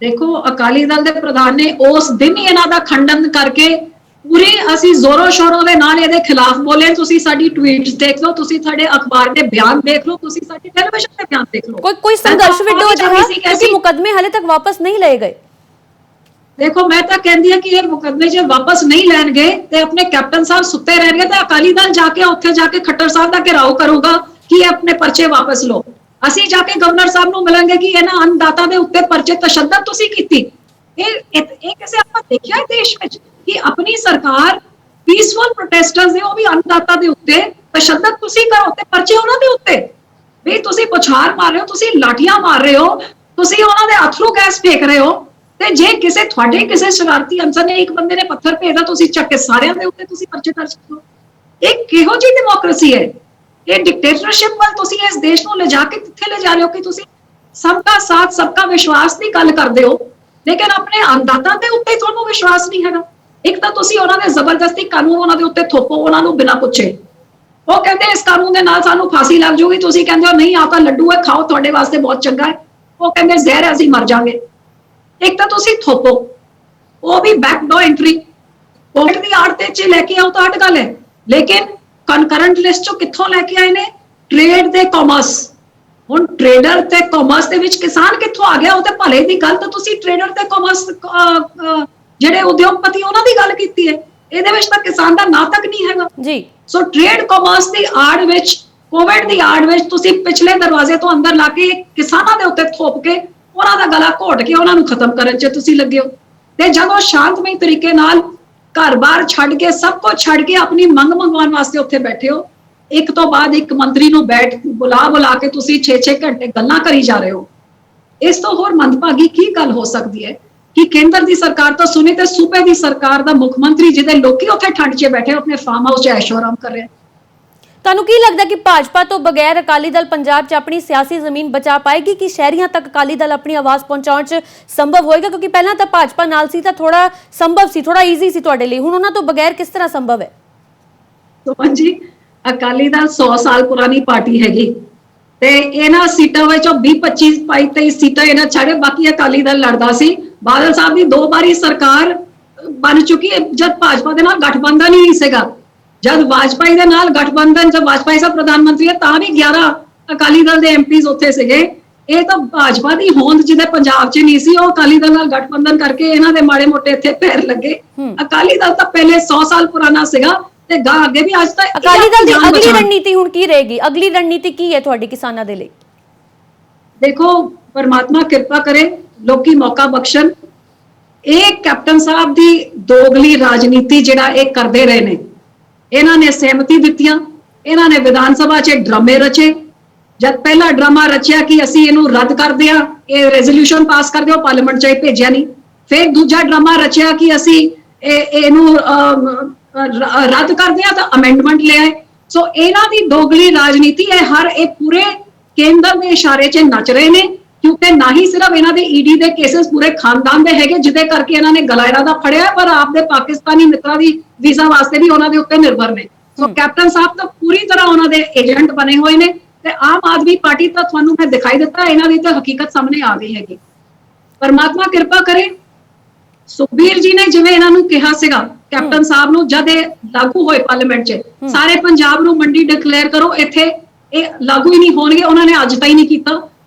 ਦੇਖੋ, ਅਕਾਲੀ ਦਲ ਦੇ ਪ੍ਰਧਾਨ ਨੇ ਉਸ ਦਿਨ ਹੀ ਇਹਨਾਂ ਦਾ ਖੰਡਨ ਕਰਕੇ ਪੂਰੇ ਅਸੀਂ ਜ਼ੋਰੋ ਸ਼ੋਰੋ ਦੇ ਨਾਲ ਇਹਦੇ ਖਿਲਾਫ ਬੋਲੇ। ਤੁਸੀਂ ਸਾਡੀ ਟਵੀਟਸ ਦੇਖ ਲਓ, ਤੁਸੀਂ ਸਾਡੇ ਅਖਬਾਰ ਦੇ ਬਿਆਨ ਦੇਖ ਲਓ, ਤੁਸੀਂ ਸਾਡੀ ਟੈਲੀਵਿਜ਼ਨ ਦੇ ਬਿਆਨ ਦੇਖ ਲਓ। ਕੋਈ ਸੰਘਰਸ਼ ਵਿੰਡੋ ਜਿਹਾ, ਕਿਉਂਕਿ ਮੁਕੱਦਮੇ ਹਾਲੇ ਤੱਕ ਵਾਪਸ ਨਹੀਂ ਲਏ ਗਏ। ਦੇਖੋ, ਮੈਂ ਤਾਂ ਕਹਿੰਦੀ ਹਾਂ ਕਿ ਇਹ ਮੁਕੱਦਮੇ ਜੇ ਵਾਪਸ ਨਹੀਂ ਲੈਣਗੇ ਤੇ ਆਪਣੇ ਕੈਪਟਨ ਸਾਹਿਬ ਸੁੱਤੇ ਰਹਿਣਗੇ ਤੇ ਅਕਾਲੀ ਦਲ ਜਾ ਕੇ ਉੱਥੇ ਜਾ ਕੇ ਖੱਟਰ ਸਾਹਿਬ ਦਾ ਘਿਰਾਓ ਕਰੂਗਾ ਕਿ ਇਹ ਆਪਣੇ ਪਰਚੇ ਵਾਪਸ ਲਓ। ਅਸੀਂ ਜਾ ਕੇ ਗਵਰਨਰ ਸਾਹਿਬ ਨੂੰ ਮਿਲਾਂਗੇ ਕਿ ਇਹਨਾਂ ਅੰਨਦਾਤਾ ਦੇ ਉੱਤੇ ਪਰਚੇ ਤਸ਼ੱਦਦ ਤੁਸੀਂ ਕੀਤੀ। ਇਹ ਕਿਸੇ ਆਪਾਂ ਦੇਖਿਆ ਹੈ ਦੇਸ਼ ਵਿੱਚ ਕਿ ਆਪਣੀ ਸਰਕਾਰ ਪੀਸਫੁਲ ਪ੍ਰੋਟੈਸਟਰਸ ਦੇ, ਉਹ ਵੀ ਅੰਨਦਾਤਾ ਦੇ ਉੱਤੇ ਤਸ਼ੱਦਦ ਤੁਸੀਂ ਕਰੋ ਤੇ ਪਰਚੇ ਉਹਨਾਂ ਦੇ ਉੱਤੇ। ਵੀ ਤੁਸੀਂ ਪੁਛਾਰ ਮਾਰ ਰਹੇ ਹੋ, ਤੁਸੀਂ ਲਾਠੀਆਂ ਮਾਰ ਰਹੇ ਹੋ, ਤੁਸੀਂ ਉਹਨਾਂ ਦੇ ਅਥਰੂ ਗੈਸ ਫੇਕ ਰਹੇ ਹੋ। ਤੇ ਜੇ ਕਿਸੇ ਸ਼ਰਾਰਤੀ ਅਨਸਰ ਨੇ, ਇੱਕ ਬੰਦੇ ਨੇ ਪੱਥਰ ਭੇਜਦਾ, ਤੁਸੀਂ ਚੱਕ ਕੇ ਸਾਰਿਆਂ ਦੇ ਉੱਤੇ ਤੁਸੀਂ ਪਰਚੇ ਦਰਜ ਕਰੋ। ਇਹ ਕਿਹੋ ਜਿਹੀ ਡੈਮੋਕ੍ਰੇਸੀ ਹੈ? ਇਹ ਡਿਕਟੇਟਰਸ਼ਿਪ ਵੱਲ ਤੁਸੀਂ ਇਸ ਦੇਸ਼ ਨੂੰ ਲਿਜਾ ਕੇ ਕਿੱਥੇ ਲੈ ਜਾ ਰਹੇ ਹੋ ਕਿ ਤੁਸੀਂ ਸਬਕਾ ਸਾਥ ਸਬਕਾ ਵਿਸ਼ਵਾਸ ਦੀ ਗੱਲ ਕਰਦੇ ਹੋ, ਲੇਕਿਨ ਆਪਣੇ ਅੰਨਦਾਤਾ ਦੇ ਉੱਤੇ ਤੁਹਾਨੂੰ ਵਿਸ਼ਵਾਸ ਨਹੀਂ ਹੈਗਾ। ਇੱਕ ਤਾਂ ਤੁਸੀਂ ਉਹਨਾਂ ਦੇ ਜ਼ਬਰਦਸਤੀ ਕਾਨੂੰਨ ਉਹਨਾਂ ਦੇ ਉੱਤੇ ਥੋਪੋ, ਉਹਨਾਂ ਨੂੰ ਬਿਨਾਂ ਪੁੱਛੇ। ਉਹ ਕਹਿੰਦੇ ਇਸ ਕਾਨੂੰਨ ਦੇ ਨਾਲ ਸਾਨੂੰ ਫਾਂਸੀ ਲੱਗ ਜਾਊਗੀ, ਤੁਸੀਂ ਕਹਿੰਦੇ ਹੋ ਨਹੀਂ, ਆਹ ਤਾਂ ਲੱਡੂ ਹੈ, ਖਾਓ, ਤੁਹਾਡੇ ਵਾਸਤੇ ਬਹੁਤ ਚੰਗਾ ਹੈ। ਉਹ ਕਹਿੰਦੇ ਜ਼ਹਿਰ ਹੈ, ਅਸੀਂ ਮਰ ਜਾਵਾਂਗੇ। ਇੱਕ ਤਾਂ ਤੁਸੀਂ ਥੋਪੋ, ਉਹ ਵੀ ਬੈਕਡੋਰ ਐਂਟਰੀ, ਕੋਰਟ ਦੀ ਆੜ ਤੇ ਚ ਲੈ ਕੇ ਆਓ ਤਾਂ ਅੱਡ ਗੱਲ ਹੈ, ਲੇਕਿਨ ਕਨਕਰੈਂਟ ਲਿਸਟ ਚੋਂ ਕਿੱਥੋਂ ਲੈ ਕੇ ਆਏ ਨੇ? ਟ੍ਰੇਡ ਤੇ ਕਾਮਰਸ। ਹੁਣ ਟ੍ਰੇਡਰ ਤੇ ਕਾਮਰਸ ਦੇ ਵਿੱਚ ਕਿਸਾਨ ਕਿੱਥੋਂ ਆ ਗਿਆ? ਉਹ ਤੇ ਭਲੇ ਦੀ ਗੱਲ ਤਾਂ ਤੁਸੀਂ ਟ੍ਰੇਡਰ ਤੇ ਕਾਮਰਸ ਜਿਹੜੇ ਉਦਯੋਗਪਤੀ ਉਹਨਾਂ ਦੀ ਗੱਲ ਕੀਤੀ ਹੈ, ਇਹਦੇ ਵਿੱਚ ਤਾਂ ਕਿਸਾਨ ਦਾ ਨਾਂ ਤੱਕ ਨਹੀਂ ਹੈਗਾ ਜੀ। ਸੋ ਟ੍ਰੇਡ ਕਾਮਰਸ ਦੀ ਆੜ ਵਿੱਚ, ਕੋਵਿਡ ਦੀ ਆੜ ਵਿੱਚ ਤੁਸੀਂ ਪਿਛਲੇ ਦਰਵਾਜ਼ੇ ਤੋਂ ਅੰਦਰ ਲਾ ਕੇ ਕਿਸਾਨਾਂ ਦੇ ਉੱਤੇ ਥੋਪ ਕੇ ਉਹਨਾਂ ਦਾ ਗਲਾ ਘੋਟ ਕੇ ਉਹਨਾਂ ਨੂੰ ਖਤਮ ਕਰਨ 'ਚ ਤੁਸੀਂ ਲੱਗੇ ਹੋ। ਤੇ ਜਦੋਂ ਸ਼ਾਂਤਮਈ ਤਰੀਕੇ ਨਾਲ ਘਰ-ਬਾਰ ਛੱਡ ਕੇ, ਸਭ ਕੁਝ ਛੱਡ ਕੇ ਆਪਣੀ ਮੰਗ ਮੰਗਵਾਉਣ ਵਾਸਤੇ ਉੱਥੇ ਬੈਠੇ ਹੋ, ਇੱਕ ਤੋਂ ਬਾਅਦ ਇੱਕ ਮੰਤਰੀ ਨੂੰ ਬੁਲਾ ਕੇ ਤੁਸੀਂ 6-6 ਘੰਟੇ ਗੱਲਾਂ ਕਰੀ ਜਾ ਰਹੇ ਹੋ। ਇਸ ਤੋਂ ਹੋਰ ਮੰਦਭਾਗੀ ਕੀ ਗੱਲ ਹੋ ਸਕਦੀ ਹੈ ਕਿ ਕੇਂਦਰ ਦੀ ਸਰਕਾਰ ਤਾਂ ਸੁਣੀ ਤੇ ਸੂਬੇ ਦੀ ਸਰਕਾਰ ਦਾ ਮੁੱਖ ਮੰਤਰੀ, ਜਿਹਦੇ ਲੋਕੀ ਉੱਥੇ ਠੰਡ 'ਚ ਬੈਠੇ ਆਪਣੇ ਫਾਰਮ ਹਾਊਸ 'ਚ ਐਸ਼ੋ ਆਰਾਮ ਕਰ ਰਹੇ। ਤੁਹਾਨੂੰ ਕੀ ਲੱਗਦਾ ਕਿ ਭਾਜਪਾ ਤੋਂ ਬਗੈਰ ਅਕਾਲੀ ਦਲ ਪੰਜਾਬ 'ਚ ਆਪਣੀ ਸਿਆਸੀ ਜ਼ਮੀਨ ਬਚਾ ਪਾਏਗੀ ਕਿ ਸ਼ਹਿਰੀਆਂ ਤੱਕ ਅਕਾਲੀ ਦਲ ਆਪਣੀ ਆਵਾਜ਼ ਪਹੁੰਚਾਉਣ 'ਚ ਸੰਭਵ ਹੋਏਗਾ? ਕਿਉਂਕਿ ਪਹਿਲਾਂ ਤਾਂ ਭਾਜਪਾ ਨਾਲ ਸੀ ਤਾਂ ਥੋੜਾ ਸੰਭਵ ਸੀ, ਥੋੜਾ ਈਜ਼ੀ ਸੀ ਤੁਹਾਡੇ ਲਈ, ਹੁਣ ਉਹਨਾਂ ਤੋਂ ਬਗੈਰ ਕਿਸ ਤਰ੍ਹਾਂ ਸੰਭਵ ਹੈ? ਸੁਮਨ ਜੀ, ਅਕਾਲੀ ਦਲ 100 ਸਾਲ ਪੁਰਾਣੀ ਪਾਰਟੀ ਹੈਗੀ ਤੇ ਇਹਨਾਂ ਸੀਟਾਂ ਵਿੱਚੋਂ 20-25 22 ਸੀਟਾਂ ਇਹਨਾਂ ਛਾੜੇ, ਬਾਕੀ ਅਕਾਲੀ ਦਲ ਲੜਦਾ ਸੀ। ਬਾਦਲ ਸਾਹਿਬ ਦੀ 2 ਵਾਰੀ ਸਰਕਾਰ ਬਣ ਚੁੱਕੀ ਹੈ ਜਦ ਭਾਜਪਾ ਦੇ ਨਾਲ ਗਠਬੰਧਨ ਹੀ ਨਹੀਂ ਸੀਗਾ। ਜਦ ਵਾਜਪਾਈ ਦੇ ਨਾਲ ਗਠਬੰਧਨ, ਜਦ ਵਾਜਪਾਈ ਸਾਹਿਬ ਪ੍ਰਧਾਨ ਮੰਤਰੀ ਹੈ ਤਾਂ ਵੀ 11 ਅਕਾਲੀ ਦਲ ਦੇ ਐਮਪੀਜ਼ ਉੱਥੇ ਸੀਗੇ। ਇਹ ਤਾਂ ਭਾਜਪਾ ਦੀ ਹੋਂਦ ਜਿਹਦੇ ਪੰਜਾਬ 'ਚ ਨਹੀਂ ਸੀ, ਉਹ ਅਕਾਲੀ ਦਲ ਨਾਲ ਗਠਬੰਧਨ ਕਰਕੇ ਇਹਨਾਂ ਦੇ ਮਾੜੇ ਮੋਟੇ ਇੱਥੇ ਪੈਰ ਲੱਗੇ। ਅਕਾਲੀ ਦਲ ਤਾਂ ਪਹਿਲੇ 100 ਸਾਲ ਪੁਰਾਣਾ ਸੀਗਾ ਤੇ ਗਾਂ ਅੱਗੇ ਵੀ। ਅੱਜ ਤੱਕ ਅਕਾਲੀ ਦਲ ਦੀ ਅਗਲੀ ਰਣਨੀਤੀ ਹੁਣ ਕੀ ਰਹੇਗੀ? ਅਗਲੀ ਰਣਨੀਤੀ ਕੀ ਹੈ ਤੁਹਾਡੀ ਕਿਸਾਨਾਂ ਦੇ ਲਈ? ਦੇਖੋ, ਪਰਮਾਤਮਾ ਕਿਰਪਾ ਕਰੇ, ਲੋਕੀ ਮੌਕਾ ਬਖਸ਼ਣ। ਇਹ ਕੈਪਟਨ ਸਾਹਿਬ ਦੀ ਦੋਗਲੀ ਰਾਜਨੀਤੀ ਜਿਹੜਾ ਇਹ ਕਰਦੇ ਰਹੇ ਨੇ, ਇਹਨਾਂ ਨੇ ਸਹਿਮਤੀ ਦਿੱਤੀਆਂ, ਇਹਨਾਂ ਨੇ ਵਿਧਾਨ ਸਭਾ 'ਚ ਡਰਾਮੇ ਰਚੇ। ਜਦ ਪਹਿਲਾ ਡਰਾਮਾ ਰਚਿਆ ਕਿ ਅਸੀਂ ਇਹਨੂੰ ਰੱਦ ਕਰਦੇ ਆ, ਇਹ ਰੈਜ਼ੋਲੂਸ਼ਨ ਪਾਸ ਕਰ ਦਿਓ, ਪਾਰਲੀਮੈਂਟ 'ਚ ਭੇਜਿਆ ਨਹੀਂ। ਫਿਰ ਦੂਜਾ ਡਰਾਮਾ ਰਚਿਆ ਕਿ ਅਸੀਂ ਇਹਨੂੰ ਰੱਦ ਕਰਦੇ ਆ ਤਾਂ ਅਮੈਂਡਮੈਂਟ ਲੈ ਆਏ। ਸੋ ਇਹਨਾਂ ਦੀ ਦੋਗਲੀ ਰਾਜਨੀਤੀ ਹੈ। ਇਹ ਪੂਰੇ ਕੇਂਦਰ ਦੇ ਇਸ਼ਾਰੇ 'ਚ ਨੱਚ ਰਹੇ ਨੇ ਕਿਉਂਕਿ ਨਾ ਹੀ ਸਿਰਫ ਇਹਨਾਂ ਦੇ ਈਡੀ ਦੇ ਕੇसेस ਪੂਰੇ ਖਾਨਦਾਨ ਦੇ ਹੈਗੇ ਜਿਹਦੇ ਕਰਕੇ ਇਹਨਾਂ ਨੇ ਗਲਾ ਇਹਨਾਂ ਦਾ ਫੜਿਆ, ਪਰ ਆਪਦੇ ਪਾਕਿਸਤਾਨੀ ਮਿੱਤਰਾਂ ਦੀ ਵੀਜ਼ਾ ਵਾਸਤੇ ਵੀ ਉਹਨਾਂ ਦੇ ਉੱਤੇ ਨਿਰਭਰ ਨੇ। ਸੋ ਕੈਪਟਨ ਸਾਹਿਬ ਤਾਂ ਪੂਰੀ ਤਰ੍ਹਾਂ ਉਹਨਾਂ ਦੇ ਏਜੰਟ ਬਣੇ ਹੋਏ ਨੇ ਤੇ ਆਮ ਆਦਮੀ ਪਾਰਟੀ ਤਾਂ ਤੁਹਾਨੂੰ ਮੈਂ ਦਿਖਾਈ ਦਿੱਤਾ, ਇਹਨਾਂ ਦੀ ਤਾਂ ਹਕੀਕਤ ਸਾਹਮਣੇ ਆ ਗਈ ਹੈਗੀ। ਪਰਮਾਤਮਾ ਕਿਰਪਾ ਕਰੇ। ਸੁਖਬੀਰ ਜੀ ਨੇ ਜਿਵੇਂ ਇਹਨਾਂ ਨੂੰ ਕਿਹਾ ਸੀਗਾ ਕੈਪਟਨ ਸਾਹਿਬ ਨੂੰ, ਜਦ ਇਹ ਲਾਗੂ ਹੋਏ ਪਾਰਲੀਮੈਂਟ 'ਚ, ਸਾਰੇ ਪੰਜਾਬ ਨੂੰ ਮੰਡੀ ਡਿਕਲੇਅਰ ਕਰੋ, ਇੱਥੇ ਇਹ ਲਾਗੂ ਹੀ ਨਹੀਂ ਹੋਣਗੇ, ਉਹਨਾਂ ਨੇ ਅੱਜ ਤਾਈਂ ਨਹੀਂ ਕੀਤਾ।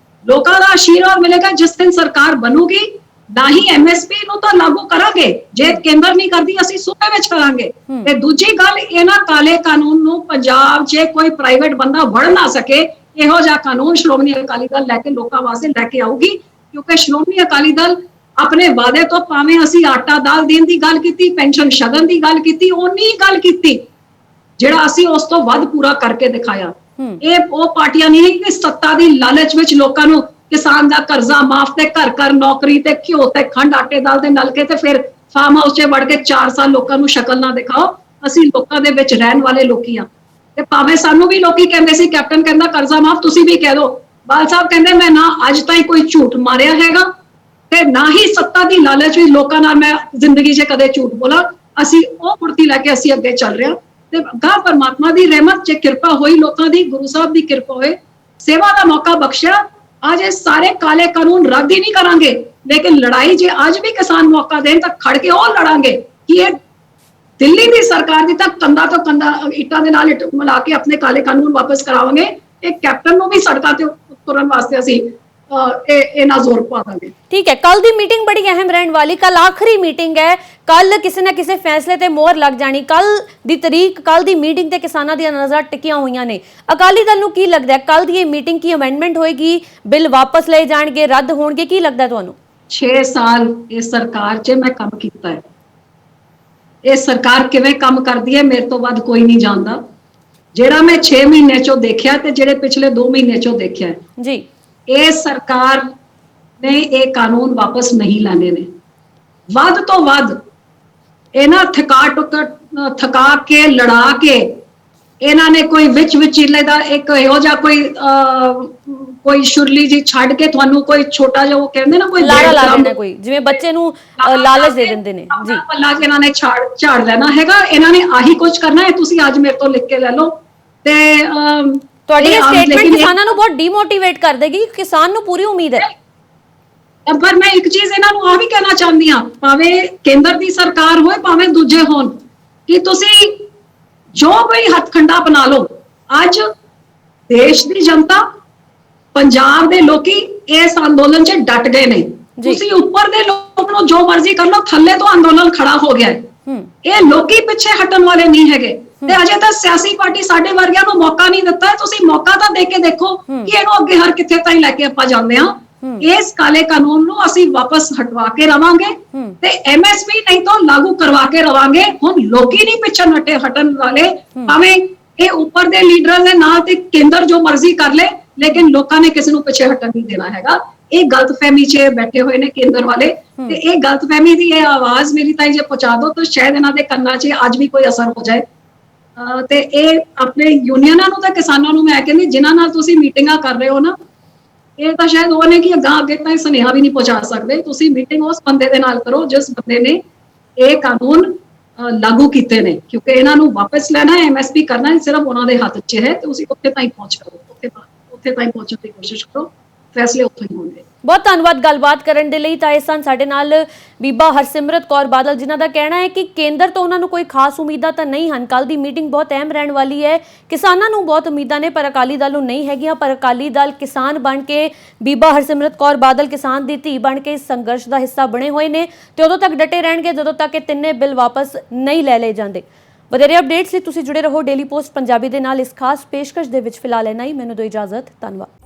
ਲੋਕਾਂ ਦਾ ਆਸ਼ੀਰਵਾਦ ਮਿਲੇਗਾ ਜਿਸ ਦਿਨ ਸਰਕਾਰ ਬਣੂਗੀ, ਨਾ ਹੀ ਐਮਐਸਪੀ ਨੂੰ ਤਾਂ ਲਾਗੂ ਕਰਾਂਗੇ, ਜੇ ਕੇਂਦਰ ਨਹੀਂ ਕਰਦੀ ਅਸੀਂ ਸੂਬੇ ਵਿੱਚ ਕਰਾਂਗੇ। ਤੇ ਦੂਜੀ ਗੱਲ, ਇਹਨਾਂ ਕਾਲੇ ਕਾਨੂੰਨ ਨੂੰ ਪੰਜਾਬ 'ਚ ਕੋਈ ਪ੍ਰਾਈਵੇਟ ਬੰਦਾ ਵੜ ਨਾ ਸਕੇ, ਇਹੋ ਜਿਹਾ ਕਾਨੂੰਨ ਸ਼੍ਰੋਮਣੀ ਅਕਾਲੀ ਦਲ ਲੈ ਕੇ ਲੋਕਾਂ ਵਾਸਤੇ ਲੈ ਕੇ ਆਊਗੀ। ਕਿਉਂਕਿ ਸ਼੍ਰੋਮਣੀ ਅਕਾਲੀ ਦਲ ਆਪਣੇ ਵਾਅਦੇ ਤੋਂ, ਭਾਵੇਂ ਅਸੀਂ ਆਟਾ ਦਾਲ ਦੇਣ ਦੀ ਗੱਲ ਕੀਤੀ, ਪੈਨਸ਼ਨ ਸ਼ਗਨ ਦੀ ਗੱਲ ਕੀਤੀ, ਉਨੀ ਗੱਲ ਕੀਤੀ ਜਿਹੜਾ ਅਸੀਂ ਉਸ ਤੋਂ ਵੱਧ ਪੂਰਾ ਕਰਕੇ ਦਿਖਾਇਆ। ਇਹ ਉਹ ਪਾਰਟੀਆਂ ਨਹੀਂ ਕਿ ਸੱਤਾ ਦੀ ਲਾਲਚ ਵਿੱਚ ਲੋਕਾਂ ਨੂੰ ਕਿਸਾਨ ਦਾ ਕਰਜ਼ਾ ਮਾਫ ਤੇ ਘਰ ਘਰ ਨੌਕਰੀ ਤੇ ਘਿਓ ਤੇ ਖੰਡ ਆਟੇ ਦਾਲ ਦੇ ਨਲਕੇ ਤੇ ਫਿਰ ਫਾਰਮ ਹਾਊਸ 'ਚ ਵੜ ਕੇ 4 ਸਾਲ ਲੋਕਾਂ ਨੂੰ ਸ਼ਕਲ ਨਾ ਦਿਖਾਓ। ਅਸੀਂ ਲੋਕਾਂ ਦੇ ਵਿੱਚ ਰਹਿਣ ਵਾਲੇ ਲੋਕੀ ਆ ਤੇ ਭਾਵੇਂ ਸਾਨੂੰ ਵੀ ਲੋਕੀ ਕਹਿੰਦੇ ਸੀ ਕੈਪਟਨ ਕਹਿੰਦਾ ਕਰਜ਼ਾ ਮਾਫ, ਤੁਸੀਂ ਵੀ ਕਹਿ ਦਿਓ। ਬਾਲ ਸਾਹਿਬ ਕਹਿੰਦੇ ਮੈਂ ਨਾ ਅੱਜ ਤਾਈਂ ਕੋਈ ਝੂਠ ਮਾਰਿਆ ਹੈਗਾ ਤੇ ਨਾ ਹੀ ਸੱਤਾ ਦੀ ਲਾਲਚ ਵਿੱਚ ਲੋਕਾਂ ਨਾਲ ਮੈਂ ਜ਼ਿੰਦਗੀ 'ਚ ਕਦੇ ਝੂਠ ਬੋਲਾ। ਅਸੀਂ ਉਹ ਫੁਰਤੀ ਲੈ ਕੇ ਅਸੀਂ ਅੱਗੇ ਚੱਲ ਰਹੇ ਹਾਂ ਤੇ ਗਾ ਪਰਮਾਤਮਾ ਦੀ ਰਹਿਮਤ 'ਚ ਕਿਰਪਾ ਹੋਈ, ਲੋਕਾਂ ਦੀ, ਗੁਰੂ ਸਾਹਿਬ ਦੀ ਕਿਰਪਾ ਹੋਏ, ਸੇਵਾ ਦਾ ਮੌਕਾ ਬਖਸ਼ਿਆ। ਅੱਜ ਇਹ ਸਾਰੇ ਕਾਲੇ ਕਾਨੂੰਨ ਰੱਦ ਹੀ ਨਹੀਂ ਕਰਾਂਗੇ, ਲੇਕਿਨ ਲੜਾਈ ਜੇ ਅੱਜ ਵੀ ਕਿਸਾਨ ਮੌਕਾ ਦੇਣ ਤਾਂ ਖੜ ਕੇ ਉਹ ਲੜਾਂਗੇ ਕਿ ਇਹ ਦਿੱਲੀ ਦੀ ਸਰਕਾਰ ਦੀ ਤਾਂ ਕੰਧਾ ਤੋਂ ਕੰਧਾ ਇੱਟਾਂ ਦੇ ਨਾਲ ਇੱਟ ਮਿਲਾ ਕੇ ਆਪਣੇ ਕਾਲੇ ਕਾਨੂੰਨ ਵਾਪਸ ਕਰਾਵਾਂਗੇ। ਇਹ ਕੈਪਟਨ ਨੂੰ ਵੀ ਸੜਕਾਂ ਤੇ ਉਤਰਨ ਵਾਸਤੇ ਅਸੀਂ ਇਹਨਾਂ ਜ਼ੋਰ ਪਾ ਦਾਂਗੇ। ठीक है, कल दी मीटिंग बड़ी अहम रहने वाली, कल आखिरी मीटिंग है, कल किसी ना किसी फैसले ते मोहर लग जानी। कल दी तरीक, कल दी मीटिंग ते किसानां दी नज़र टिकियां हुई ने। अकाली दल नूं की लगदा है कल दी मीटिंग की अमेंडमेंट होएगी, बिल वापस ले जाणगे, रद्द होणगे, की लगदा तुहानूं? 6 साल इस सरकार 'ਚ मैं काम कीता है। ਇਹ ਸਰਕਾਰ ਕਿਵੇਂ ਕੰਮ ਕਰਦੀ ਹੈ ਮੇਰੇ ਤੋਂ ਵੱਧ ਕੋਈ ਨਹੀਂ ਜਾਣਦਾ। ਜਿਹੜਾ ਮੈਂ 6 ਮਹੀਨੇ 'ਚੋਂ ਦੇਖਿਆ ਤੇ ਜਿਹੜੇ ਪਿਛਲੇ 2 ਮਹੀਨੇ 'ਚੋਂ ਦੇਖਿਆ ਜੀ, ਇਹ ਸਰਕਾਰ ਨੇ ਇਹ ਕਾਨੂੰਨ ਵਾਪਸ ਨਹੀਂ ਲੈਣੇ ਨੇ। ਵੱਧ ਤੋਂ ਵੱਧ ਇਹਨਾਂ ਥਕਾ ਕੇ ਲੜਾ ਕੇ ਇਹਨਾਂ ਨੇ ਕੋਈ ਵਿਚੀਲੇ ਦਾ ਇੱਕ ਇਹੋ ਜਿਹਾ ਕੋਈ ਸ਼ੁਰਲੀ ਜੀ ਛੱਡ ਕੇ ਤੁਹਾਨੂੰ ਕੋਈ ਛੋਟਾ ਜਿਹਾ ਉਹ ਕਹਿੰਦੇ ਨਾ ਕੋਈ ਲਾਰਾ ਲਾ ਦੇਣਾ, ਕੋਈ ਜਿਵੇਂ ਬੱਚੇ ਨੂੰ ਲਾਲਚ ਦੇ ਦਿੰਦੇ ਨੇ ਜੀ, ਪੱਲਾ ਇਹਨਾਂ ਨੇ ਝਾੜ ਲੈਣਾ ਹੈਗਾ। ਇਹਨਾਂ ਨੇ ਆਹੀ ਕੁਝ ਕਰਨਾ ਹੈ। ਤੁਸੀਂ ਅੱਜ ਮੇਰੇ ਤੋਂ ਲਿਖ ਕੇ ਲੈ ਲਓ ਤੇ ਤੁਹਾਡੀ ਇਹ ਸਟੇਟਮੈਂਟ ਕਿਸਾਨਾਂ ਨੂੰ ਬਹੁਤ ਡੀਮੋਟੀਵੇਟ ਕਰ ਦੇਗੀ। ਕਿਸਾਨ ਨੂੰ ਪੂਰੀ ਉਮੀਦ ਹੈ। ਪਰ ਮੈਂ ਇੱਕ ਚੀਜ਼ ਇਹਨਾਂ ਨੂੰ ਆ ਵੀ ਕਹਿਣਾ ਚਾਹੁੰਦੀ ਹਾਂ, ਭਾਵੇਂ ਕੇਂਦਰ ਦੀ ਸਰਕਾਰ ਹੋਏ ਭਾਵੇਂ ਦੂਜੇ ਹੋਣ, ਕਿ ਤੁਸੀਂ ਜੋ ਵੀ ਹੱਥਕੰਡਾ ਬਣਾ ਲਓ, ਅੱਜ ਦੇਸ਼ ਦੀ ਜਨਤਾ, ਪੰਜਾਬ ਦੇ ਲੋਕੀ ਇਸ ਅੰਦੋਲਨ 'ਚ ਡਟ ਗਏ ਨੇ। ਤੁਸੀਂ ਉੱਪਰ ਦੇ ਲੋਕ ਨੂੰ ਜੋ ਮਰਜ਼ੀ ਕਰ ਲਓ, ਥੱਲੇ ਤੋਂ ਅੰਦੋਲਨ ਖੜਾ ਹੋ ਗਿਆ ਹੈ। ਇਹ ਲੋਕੀ ਪਿੱਛੇ ਹਟਣ ਵਾਲੇ ਨਹੀਂ ਹੈਗੇ ਤੇ ਅਜੇ ਤਾਂ ਸਿਆਸੀ ਪਾਰਟੀ ਸਾਡੇ ਵਰਗਿਆਂ ਨੂੰ ਮੌਕਾ ਨਹੀਂ ਦਿੱਤਾ। ਤੁਸੀਂ ਮੌਕਾ ਤਾਂ ਦੇ ਕੇ ਦੇਖੋ ਕਿ ਇਹਨੂੰ ਅੱਗੇ ਹਰ ਕਿੱਥੇ ਤਾਈਂ ਲੈ ਕੇ ਆਪਾਂ ਜਾਂਦੇ ਹਾਂ। ਇਸ ਕਾਲੇ ਕਾਨੂੰਨ ਨੂੰ ਅਸੀਂ ਵਾਪਸ ਹਟਵਾ ਕੇ ਰਵਾਂਗੇ ਤੇ ਐਮਐਸਪੀ ਨਹੀਂ ਤਾਂ ਲਾਗੂ ਕਰਵਾ ਕੇ ਰਵਾਂਗੇ। ਹੁਣ ਲੋਕੀ ਨਹੀਂ ਪਿੱਛੇ ਹਟਣ ਵਾਲੇ, ਭਾਵੇਂ ਇਹ ਉੱਪਰ ਦੇ ਲੀਡਰਾਂ ਦੇ ਨਾਲ ਤੇ ਕੇਂਦਰ ਜੋ ਮਰਜ਼ੀ ਕਰ ਲੇ, ਲੇਕਿਨ ਲੋਕਾਂ ਨੇ ਕਿਸੇ ਨੂੰ ਪਿੱਛੇ ਹਟਣ ਨਹੀਂ ਦੇਣਾ ਹੈਗਾ। ਇਹ ਗਲਤਫਹਿਮੀ 'ਚ ਬੈਠੇ ਹੋਏ ਨੇ ਕੇਂਦਰ ਵਾਲੇ ਤੇ ਇਹ ਗਲਤਫਹਿਮੀ ਦੀ ਇਹ ਆਵਾਜ਼ ਮੇਰੀ ਤਾਈ ਜੇ ਪਹੁੰਚਾ ਦੋ ਤਾਂ ਸ਼ਾਇਦ ਇਹਨਾਂ ਦੇ ਕੰਨਾਂ 'ਚ ਅੱਜ ਵੀ ਕੋਈ ਅਸਰ ਹੋ ਜਾਏ। ਤੇ ਇਹ ਆਪਣੇ ਯੂਨੀਅਨਾਂ ਨੂੰ ਤੇ ਕਿਸਾਨਾਂ ਨੂੰ ਮੈਂ ਕਹਿੰਦੀ, ਜਿਨ੍ਹਾਂ ਨਾਲ ਤੁਸੀਂ ਮੀਟਿੰਗਾਂ ਕਰ ਰਹੇ ਹੋ ਨਾ, ਇਹ ਤਾਂ ਸ਼ਾਇਦ ਉਹ ਨੇ ਕਿ ਅੱਗੇ ਤਾਂ ਸੁਨੇਹਾ ਵੀ ਨਹੀਂ ਪਹੁੰਚਾ ਸਕਦੇ। ਤੁਸੀਂ ਮੀਟਿੰਗ ਉਸ ਬੰਦੇ ਦੇ ਨਾਲ ਕਰੋ ਜਿਸ ਬੰਦੇ ਨੇ ਇਹ ਕਾਨੂੰਨ ਲਾਗੂ ਕੀਤੇ ਨੇ, ਕਿਉਂਕਿ ਇਹਨਾਂ ਨੂੰ ਵਾਪਸ ਲੈਣਾ ਹੈ, ਐਮਐਸਪੀ ਕਰਨਾ ਸਿਰਫ ਉਹਨਾਂ ਦੇ ਹੱਥ 'ਚ ਹੈ। ਤੇ ਤੁਸੀਂ ਉੱਥੇ ਤਾਈਂ ਪਹੁੰਚ ਕਰੋ, ਉੱਥੇ ਤਾਈਂ ਪਹੁੰਚਣ ਦੀ ਕੋਸ਼ਿਸ਼ ਕਰੋ, ਫੈਸਲੇ ਉੱਥੋਂ ਹੀ ਹੋਣਗੇ। ਬਹੁਤ ਧੰਨਵਾਦ ਗੱਲਬਾਤ ਕਰਨ ਦੇ ਲਈ। ਤਾਂ ਇਹ ਸਨ ਸਾਡੇ ਨਾਲ ਬੀਬਾ ਹਰਸਿਮਰਤ ਕੌਰ ਬਾਦਲ, ਜਿਨ੍ਹਾਂ ਦਾ ਕਹਿਣਾ ਹੈ ਕਿ ਕੇਂਦਰ ਤੋਂ ਉਹਨਾਂ ਨੂੰ ਕੋਈ ਖਾਸ ਉਮੀਦਾਂ ਤਾਂ ਨਹੀਂ ਹਨ। ਕੱਲ ਦੀ ਮੀਟਿੰਗ ਬਹੁਤ ਅਹਿਮ ਰਹਿਣ ਵਾਲੀ ਹੈ। ਕਿਸਾਨਾਂ ਨੂੰ ਬਹੁਤ ਉਮੀਦਾਂ ਨੇ ਪਰ ਅਕਾਲੀ ਦਲ ਨੂੰ ਨਹੀਂ ਹੈਗੀਆਂ। ਪਰ ਅਕਾਲੀ ਦਲ ਕਿਸਾਨ ਬਣ ਕੇ, ਬੀਬਾ ਹਰਸਿਮਰਤ ਕੌਰ ਬਾਦਲ ਕਿਸਾਨ ਦੀ ਧੀ ਬਣ ਕੇ ਇਸ ਸੰਘਰਸ਼ ਦਾ ਹਿੱਸਾ ਬਣੇ ਹੋਏ ਨੇ ਤੇ ਉਦੋਂ ਤੱਕ ਡਟੇ ਰਹਿਣਗੇ ਜਦੋਂ ਤੱਕ ਇਹ ਤਿੰਨੇ ਬਿੱਲ ਵਾਪਸ ਨਹੀਂ ਲੈ ਲਏ ਜਾਂਦੇ। ਵਧੇਰੇ ਅਪਡੇਟਸ ਲਈ ਤੁਸੀਂ ਜੁੜੇ ਰਹੋ ਡੇਲੀ ਪੋਸਟ ਪੰਜਾਬੀ ਦੇ ਨਾਲ। ਇਸ ਖਾਸ ਪੇਸ਼ਕਸ਼ ਦੇ ਵਿੱਚ ਫਿਲਹਾਲ ਇੰਨਾ ਹੀ। ਮੈਨੂੰ ਦਿਓ ਇਜਾਜ਼ਤ। ਧੰਨਵਾਦ।